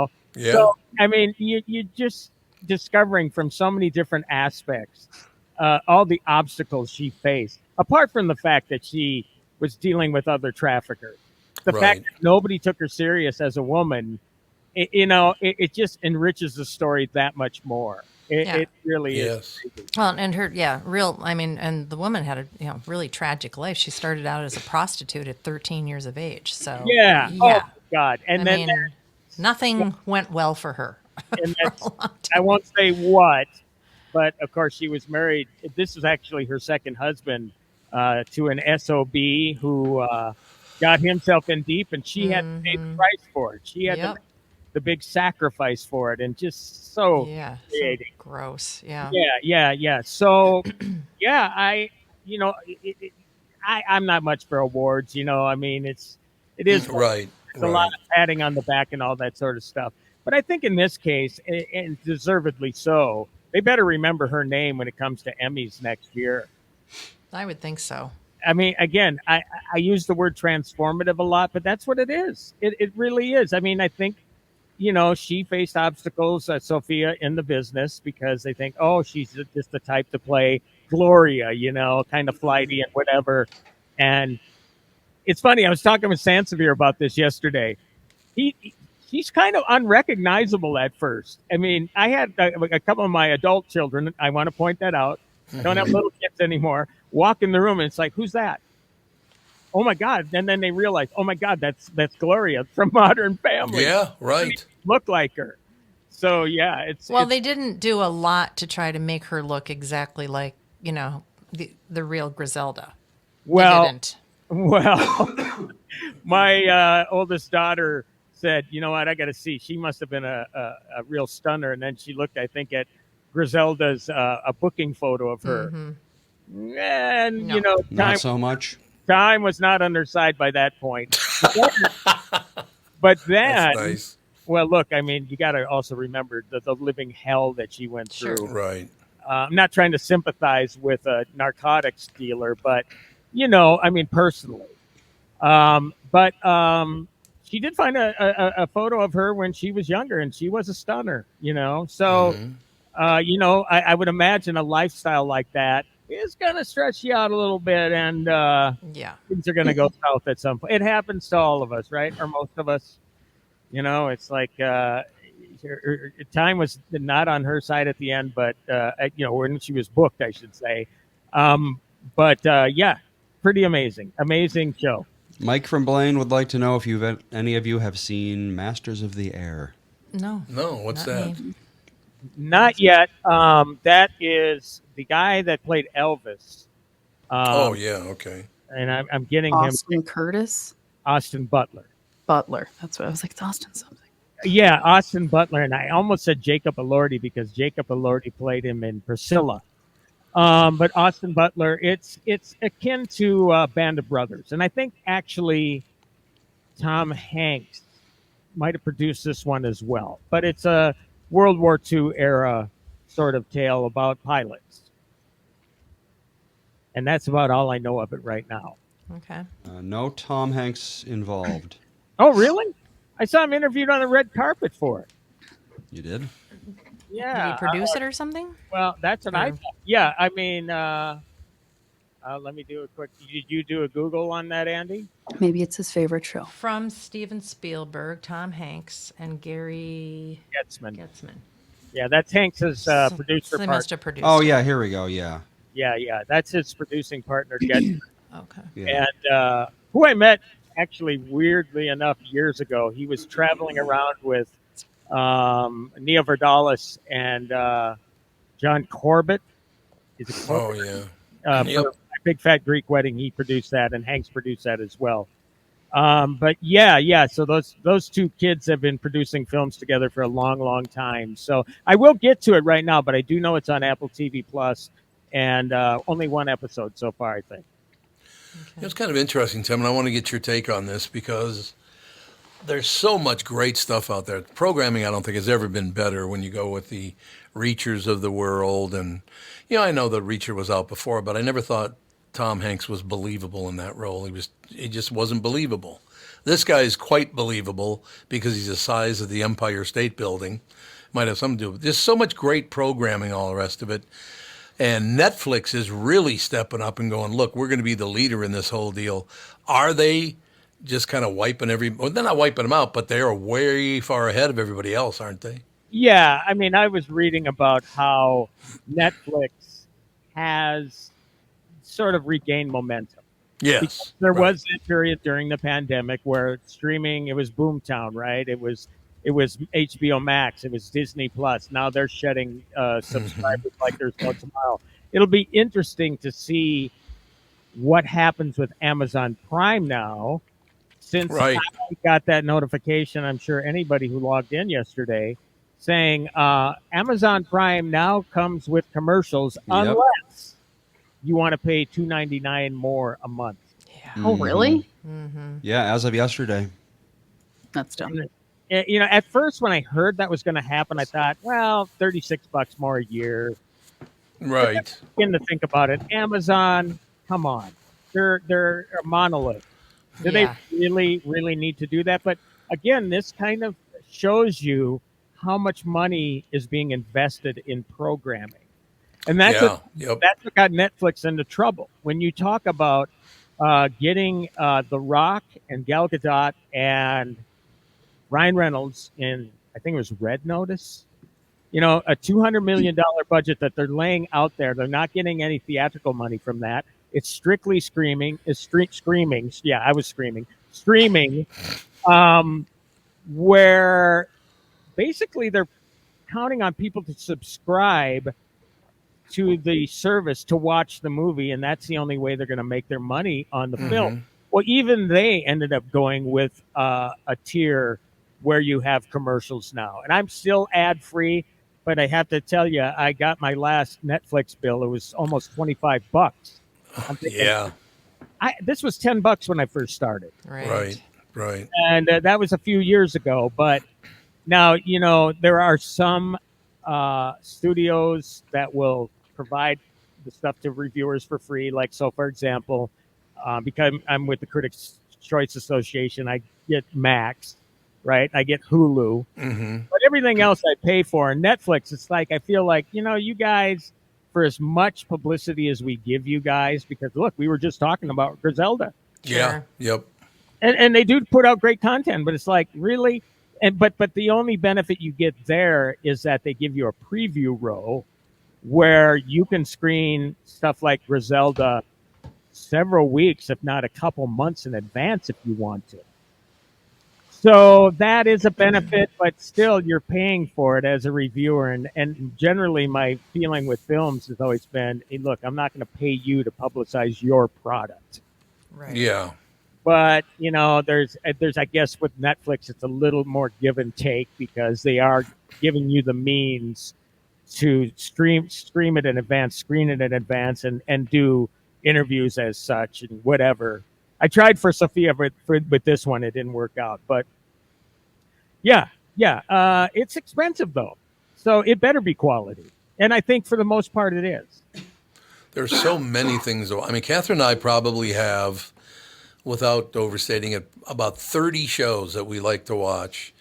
So I mean, you just discovering from so many different aspects all the obstacles she faced, apart from the fact that she was dealing with other traffickers. The Right. fact that nobody took her serious as a woman, it just enriches the story that much more. Yeah. It really Yes. is. Well, and her, I mean, and the woman had a really tragic life. She started out as a prostitute at 13 years of age. So Yeah. Oh my God. And I then mean, nothing went well for her. and for that's, a long time. I won't say what, but of course she was married. This was actually her second husband to an SOB who got himself in deep, and she had to pay the price for it. She had to Yep. make the big sacrifice for it, and just so Yeah. So creating. gross. Yeah. Yeah. So, yeah, I'm not much for awards. I mean, it is Right. it's a lot of patting on the back and all that sort of stuff. But I think in this case, and deservedly so, they better remember her name when it comes to Emmys next year. I would think so. I mean, again, I use the word transformative a lot, but that's what it is. It really is. I mean, I think, she faced obstacles, Sophia, in the business because they think, oh, she's just the type to play Gloria, kind of flighty and whatever. And it's funny. I was talking with Sansevier about this yesterday. She's kind of unrecognizable at first. I mean, I had a couple of my adult children. I want to point that out. I don't have little kids anymore. Walk in the room and it's like, who's that? Oh my God! And then they realize, oh my God, that's Gloria from Modern Family. Yeah, right. Look like her. So yeah, They didn't do a lot to try to make her look exactly like the real Griselda. well, They didn't. well. My oldest daughter said, "You know what? I got to see. She must have been a real stunner." And then she looked, I think, at Griselda's a booking photo of her, and No. Not so much. time was not on her side by that point. But then, That's nice. well, look, I mean, you got to also remember the living hell that she went Sure. through. Right. I'm not trying to sympathize with a narcotics dealer, but I mean, personally. But she did find a photo of her when she was younger, and she was a stunner. So I would imagine a lifestyle like that is going to stretch you out a little bit, and Yeah. things are going to go south at some point. It happens to all of us, right? Or most of us. It's like her time was not on her side at the end, but when she was booked, I should say. But yeah, pretty amazing show. Mike from Blaine would like to know if any of you have seen Masters of the Air. No. No, what's Not that? me. Not yet. That is the guy that played Elvis. Oh, yeah, okay. And I'm getting Austin Curtis Austin Butler. Butler. That's what I was like. It's Austin something. Yeah, Austin Butler, and I almost said Jacob Elordi because Jacob Elordi played him in Priscilla. But Austin Butler, it's akin to Band of Brothers, and I think actually Tom Hanks might have produced this one as well. But it's a World War II era sort of tale about pilots, and that's about all I know of it right now. Okay. No Tom Hanks involved. Oh, really? I saw him interviewed on the red carpet for it. You did? Yeah. Did he produce it or something? Well, that's what I Or- thought. Yeah, I mean, let me do a quick. Did you do a Google on that, Andy? Maybe it's his favorite show. From Steven Spielberg, Tom Hanks, and Gary Getzman. Getzman. Yeah, that's Hanks's So producer they partner. must have produced Oh it. yeah, here we go. Yeah. Yeah, that's his producing partner, Getzman. Okay. Yeah. And who I met actually weirdly enough years ago. He was traveling around with Nia Vardalos and John Corbett. Is it Corbett? Oh yeah. Yep. For My Big Fat Greek Wedding, he produced that, and Hanks produced that as well. But yeah. So those two kids have been producing films together for a long, long time. So I will get to it right now, but I do know it's on Apple TV Plus, and only one episode so far, I think. It's kind of interesting, Tim, and I want to get your take on this because there's so much great stuff out there. Programming, I don't think, has ever been better when you go with the Reachers of the world. And, I know the Reacher was out before, but I never thought Tom Hanks was believable in that role. He just wasn't believable. This guy is quite believable because he's the size of the Empire State Building. Might have something to do with it. There's so much great programming, all the rest of it. And Netflix is really stepping up and going, look, we're going to be the leader in this whole deal. Are they just kind of wiping well, they're not wiping them out, but they are way far ahead of everybody else, aren't they? Yeah, I mean, I was reading about how Netflix has sort of regained momentum. Yes. Because there right. was a period during the pandemic where streaming, it was boomtown, right? It was HBO Max, it was Disney Plus. Now they're shedding subscribers like there's no tomorrow. It'll be interesting to see what happens with Amazon Prime now, since Right. I got that notification. I'm sure anybody who logged in yesterday saying Amazon Prime now comes with commercials Yep. unless you want to pay $2.99 more a month. Yeah. Oh, really? Yeah, as of yesterday. That's dumb. At first when I heard that was going to happen, I thought, well, $36 more a year. Right. Begin to think about it. Amazon, come on, they're a monolith. Do Yeah. they really need to do that? But again, this kind of shows you how much money is being invested in programming, and that's Yep. that's what got Netflix into trouble. When you talk about getting The Rock and Gal Gadot and Ryan Reynolds in, I think it was Red Notice, a $200 million budget that they're laying out there. They're not getting any theatrical money from that. It's strictly screaming. Yeah, I was screaming. Streaming, where basically they're counting on people to subscribe to the service to watch the movie, and that's the only way they're going to make their money on the film. Well, even they ended up going with a tier where you have commercials now. And I'm still ad-free, but I have to tell you, I got my last Netflix bill. It was almost $25. I'm thinking, Yeah. this was $10 when I first started. Right. Right. And that was a few years ago. But now, there are some studios that will provide the stuff to reviewers for free. Like, so for example, because I'm with the Critics' Choice Association, I get Max, right? I get Hulu, but everything else I pay for. And Netflix, it's like, I feel like, you guys, for as much publicity as we give you guys, because look, we were just talking about Griselda. Yeah. Sure. Yep. And they do put out great content, but it's like, really? But the only benefit you get there is that they give you a preview row where you can screen stuff like Griselda several weeks, if not a couple months in advance if you want to. So that is a benefit, but still you're paying for it as a reviewer. And generally my feeling with films has always been, hey, look, I'm not going to pay you to publicize your product. Right. Yeah. But, there's, I guess with Netflix, it's a little more give and take because they are giving you the means to stream it in advance, screen it in advance, and do interviews as such and whatever. I tried for Sophia with this one. It didn't work out. But, yeah. It's expensive, though. So it better be quality. And I think for the most part it is. There's so many things. I mean, Kathryn and I probably have without overstating it, about 30 shows that we like to watch,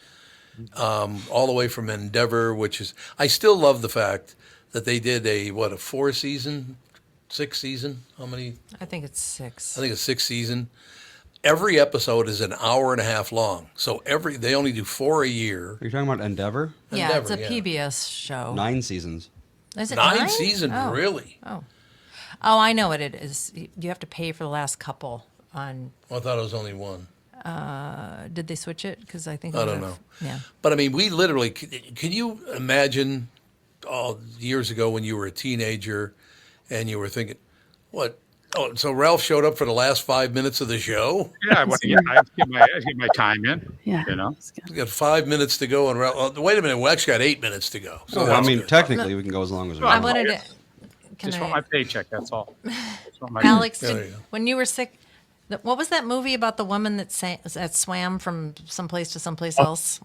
all the way from Endeavor, which is, I still love the fact that they did a 4-season, 6-season? How many? I think it's 6. I think it's 6-season. Every episode is an hour and a half long. So they only do 4 a year. Are you talking about Endeavor? Yeah, it's a Endeavor, PBS show. 9 seasons. Is it 9 seasons, Oh. really? Oh, I know what it is. You have to pay for the last couple on. I thought it was only one. Did they switch it? Because I think I don't know. Yeah. But I mean, we literally, can you imagine years ago when you were a teenager and you were thinking, what? Oh, so Ralph showed up for the last 5 minutes of the show? Yeah, I get my time in. Yeah. You know. We got 5 minutes to go, and Ralph. Wait a minute, we actually got 8 minutes to go. So Well, I that's mean, good. technically, we can go as long as we Well, I want. wanted to. Can Just want my paycheck. That's all. Just want my Alex, There you go. when you were sick, what was that movie about the woman that swam from someplace to someplace else?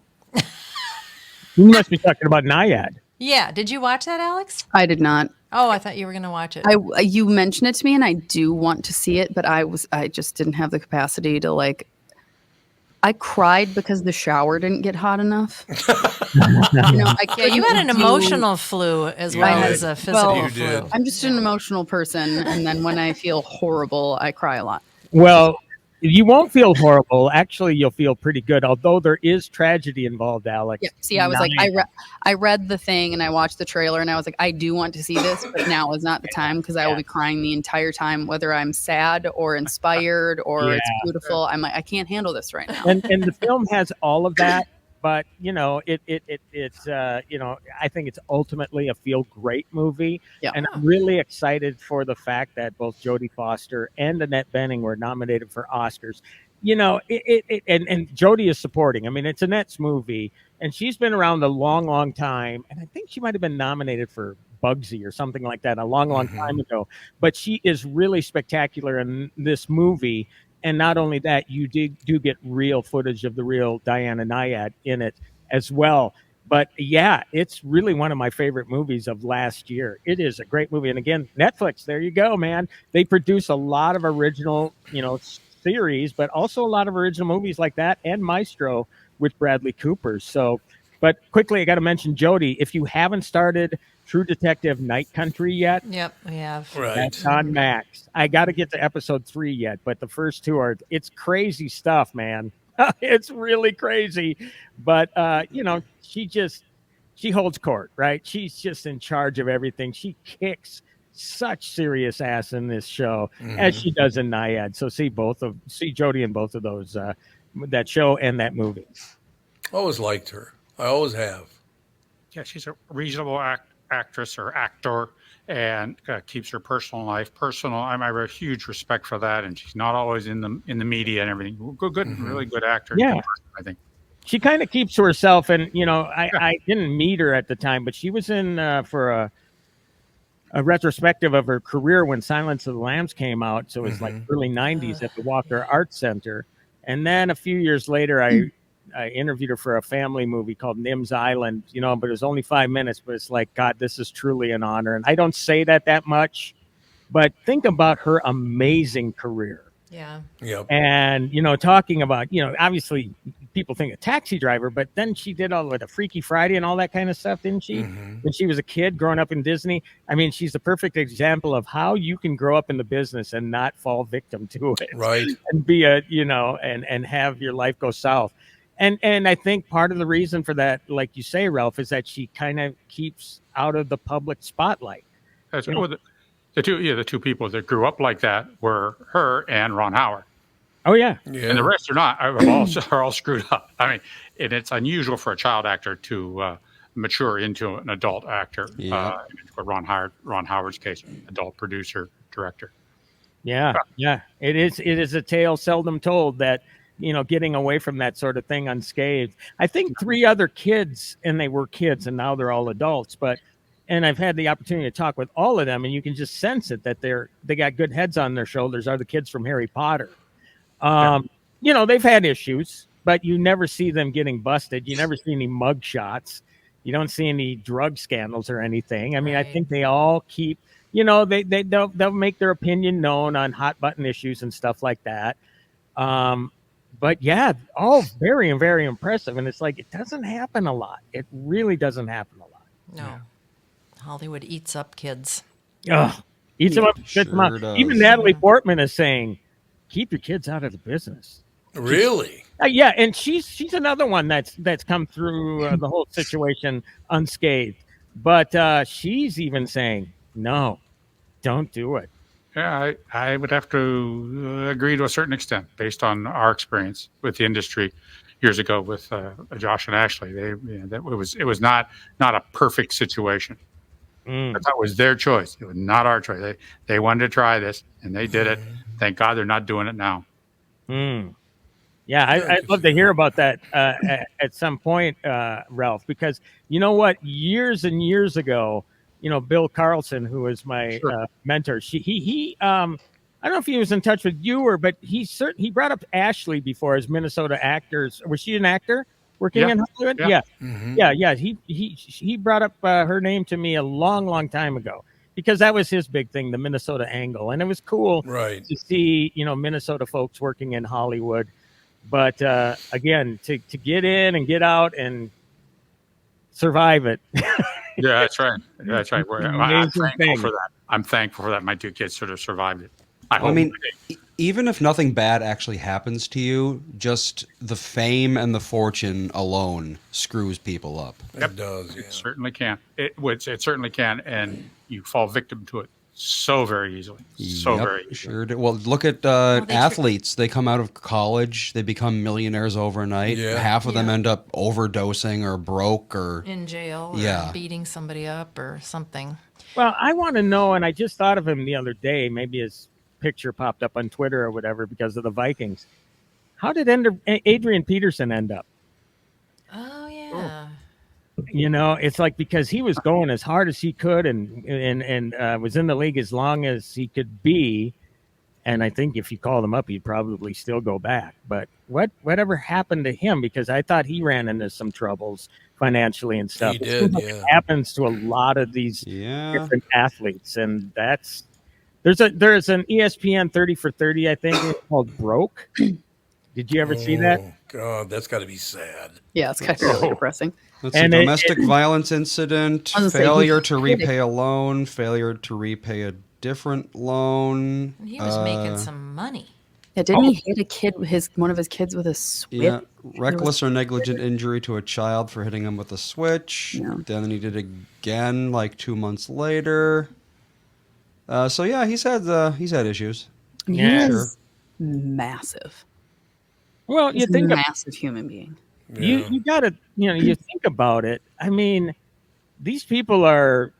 You must be talking about Naiad. Yeah. Did you watch that, Alex? I did not. Oh, I thought you were going to watch it. You mentioned it to me, and I do want to see it, but I just didn't have the capacity to like. I cried because the shower didn't get hot enough. Yeah, you had an emotional flu as well did. as a physical Well, You flu. did. I'm just an emotional person, and then when I feel horrible, I cry a lot. Well, you won't feel horrible. Actually, you'll feel pretty good, although there is tragedy involved, Alex. Yeah. See, I was like, I read the thing and I watched the trailer, and I was like, I do want to see this, but now is not the time because I will be crying the entire time, whether I'm sad or inspired or it's Yeah. beautiful. I'm like, I can't handle this right now. and the film has all of that, but it's I think it's ultimately a feel great movie. Yeah. And I'm really excited for the fact that both Jodie Foster and Annette Bening were nominated for Oscars. And Jodie is supporting. I mean, it's Annette's movie, and she's been around a long time, and I think she might have been nominated for Bugsy or something like that a long time ago. But she is really spectacular in this movie. And not only that, you do get real footage of the real Diana Nyad in it as well. But yeah, it's really one of my favorite movies of last year. It is a great movie. And again, Netflix, there you go, man. They produce a lot of original, series, but also a lot of original movies like that and Maestro with Bradley Cooper. So, but quickly, I got to mention Jodie. If you haven't started True Detective Night Country yet, Yep, we have. Right. that's on Max. I got to get to episode 3 yet, but the first 2 it's crazy stuff, man. It's really crazy. But, she holds court, right? She's just in charge of everything. She kicks such serious ass in this show as she does in Naiad. So see Jodie in both of those, that show and that movie. Always liked her. I always have. Yeah, she's a reasonable actress or actor, and keeps her personal life personal. I have a huge respect for that, and she's not always in the media and everything. Good, really good actor. Yeah. Good person, I think. She kind of keeps to herself, and I didn't meet her at the time, but she was in for a retrospective of her career when Silence of the Lambs came out. So it was like early 90s at the Walker Art Center. And then a few years later, I interviewed her for a family movie called Nim's Island, but it was only 5 minutes, but it's like, God, this is truly an honor. And I don't say that much, but think about her amazing career. Yeah. Yep. And, talking about, obviously people think a Taxi Driver, but then she did all of the Freaky Friday and all that kind of stuff, didn't she? When she was a kid growing up in Disney. I mean, she's the perfect example of how you can grow up in the business and not fall victim to it. Right. And be and have your life go south. And I think part of the reason for that, like you say, Ralph, is that she kind of keeps out of the public spotlight. That's the two people that grew up like that were her and Ron Howard. Oh yeah. Yeah. And the rest are all screwed up. I mean, and it's unusual for a child actor to mature into an adult actor. Yeah. For Ron Howard's case, adult producer, director. Yeah. It is a tale seldom told that, getting away from that sort of thing unscathed. I think 3 other kids, and they were kids, and now they're all adults, and I've had the opportunity to talk with all of them, and you can just sense it that they got good heads on their shoulders. Are the kids from Harry Potter? They've had issues, but you never see them getting busted. You never see any mug shots. You don't see any drug scandals or anything. I mean, I think they all keep, they'll make their opinion known on hot button issues and stuff like that. But yeah, all very, very impressive. And it's like, it doesn't happen a lot. It really doesn't happen a lot. No. Hollywood eats up kids. Ugh. Eats them up, spits them out. Sure does. Even Natalie Portman is saying, keep your kids out of the business. Really? Yeah, and she's another one that's come through the whole situation unscathed. But she's even saying, no, don't do it. Yeah, I would have to agree to a certain extent based on our experience with the industry years ago with Josh and Ashley. It was not a perfect situation. But that was their choice. It was not our choice. They wanted to try this, and they did it. Thank God they're not doing it now. Yeah, I'd love to hear about that at some point, Ralph, because you know what? Years and years ago, Bill Carlson, who was my mentor, he I don't know if he was in touch with you but he brought up Ashley before as Minnesota actors. Was she an actor working in Hollywood? Yeah. Yeah. He brought up her name to me a long, long time ago because that was his big thing, the Minnesota angle, and it was cool to see Minnesota folks working in Hollywood. But again, to get in and get out and survive it. Yeah, that's right. That's right. I'm thankful for that. I'm thankful for that. My two kids sort of survived it. I mean, even if nothing bad actually happens to you, just the fame and the fortune alone screws people up. It does. Yeah. It certainly can. It certainly can, and you fall victim to it so very easily. Very easily. Sure do. Well, look at athletes. They come out of college, they become millionaires overnight. Yeah. Half of them end up overdosing or broke or in jail or beating somebody up or something. Well, I want to know, and I just thought of him the other day, maybe his picture popped up on Twitter or whatever because of the Vikings. How did Adrian Peterson end up? Oh, yeah. It's like because he was going as hard as he could and was in the league as long as he could be. And I think if you called him up, he'd probably still go back. But whatever happened to him? Because I thought he ran into some troubles financially and stuff. He did, It happens to a lot of these different athletes. And there's an ESPN 30 for 30, I think, it's called Broke. Did you ever see that? God, that's got to be sad. Yeah, it's kind of really depressing. That's a domestic violence incident, failure to repay a loan, failure to repay a different loan. He was making some money. Yeah, didn't he hit a kid, one of his kids with a switch? Yeah, reckless or negligent injury to a child for hitting him with a switch. Yeah. Then he did it again like 2 months later. So yeah, he's had issues. He is massive. Well, He's a massive human being. Yeah. You got to, you think about it. I mean, these people are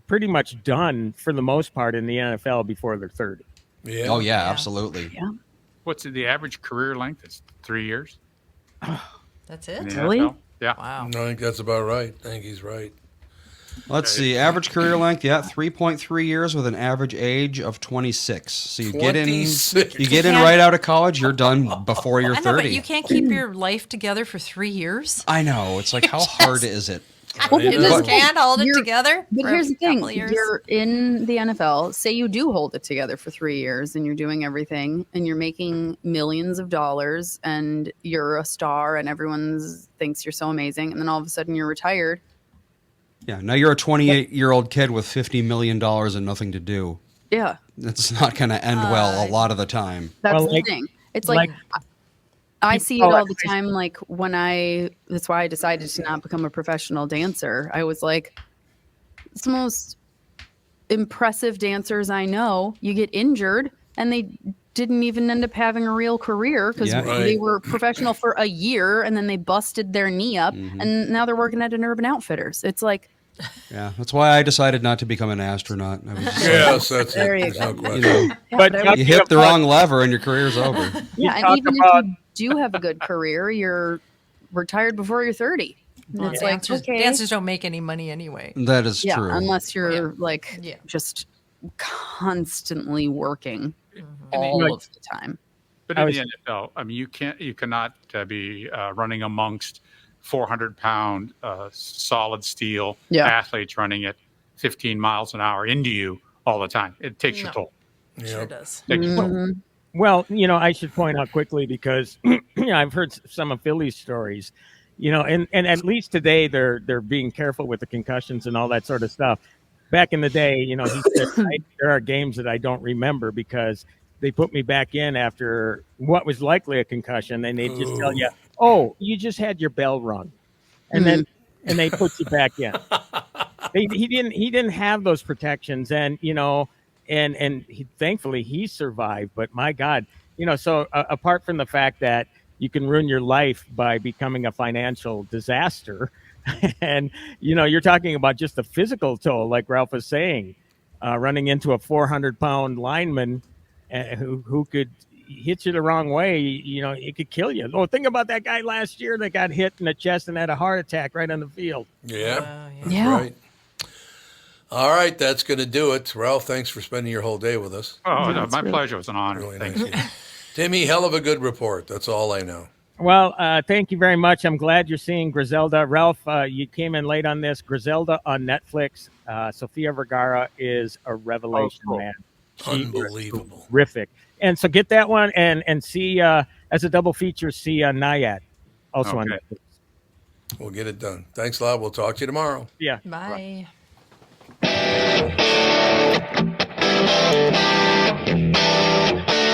pretty much done for the most part in the NFL before they're 30. Yeah. Oh yeah, absolutely. Yeah. What's the average career length? It's 3 years. That's in it? the Really? NFL. Yeah. Wow. No, I think that's about right. I think he's right. Let's see. Average career length, 3.3 years with an average age of 26. So you get in 26. right out of college, you're done before you're I know, 30. but you can't keep your life together for 3 years. I know. It's like, how hard is it? Well, You just but- can't hold it You're- together. But for here's the a couple thing: of years. you're in the NFL. Say you do hold it together for 3 years, and you're doing everything, and you're making millions of dollars, and you're a star, and everyone thinks you're so amazing, and then all of a sudden you're retired. Yeah. Now you're a 28-year-old kid with $50 million and nothing to do. Yeah, It's not going to end well a lot of the time. that's Well, the like- thing. It's like I see it all the time. Like that's why I decided to not become a professional dancer. I was like, it's the most impressive dancers I know. You get injured and they didn't even end up having a real career because they were professional for a year and then they busted their knee up and now they're working at an Urban Outfitters. It's like, Yeah. That's why I decided not to become an astronaut. I was just Yes, that's There it. you There's go. no question. you know, But you hit the wrong lever and your career's over. yeah. And talk even about- if you do have a good career, you're retired before you're 30. And Well, it's like, okay. dancers don't make any money anyway. That is Yeah, true. unless you're Yeah. just constantly working And all of the time. But in the NFL, I mean, you cannot be running amongst 400-pound solid steel athletes running at 15 miles an hour into you all the time. It takes your toll. Sure does. Takes your toll. Well, I should point out quickly because I've heard some of Philly's stories, and at least today they're being careful with the concussions and all that sort of stuff. Back in the day, he said there are games that I don't remember because they put me back in after what was likely a concussion, and they just tell you, "Oh, you just had your bell rung," and then they put you back in. He didn't have those protections, and thankfully he survived. But my God, so apart from the fact that you can ruin your life by becoming a financial disaster, and you're talking about just the physical toll, like Ralph was saying, running into a 400-pound lineman who could hit you the wrong way, it could kill you. Oh, think about that guy last year that got hit in the chest and had a heart attack right on the field. Yeah. That's Yeah. right. All right, that's going to do it. Ralph, thanks for spending your whole day with us. Oh, no, my pleasure. It was an honor. Really Thank nice. you. of you. Timmy, hell of a good report. That's all I know. Well, thank you very much. I'm glad you're seeing Griselda. Ralph, you came in late on this. Griselda on Netflix. Sofia Vergara is a revelation, cool. man. She is Unbelievable. terrific. And so get that one and see, as a double feature, see Naiad, also on Okay. Netflix. We'll get it done. Thanks a lot. We'll talk to you tomorrow. Yeah. Bye.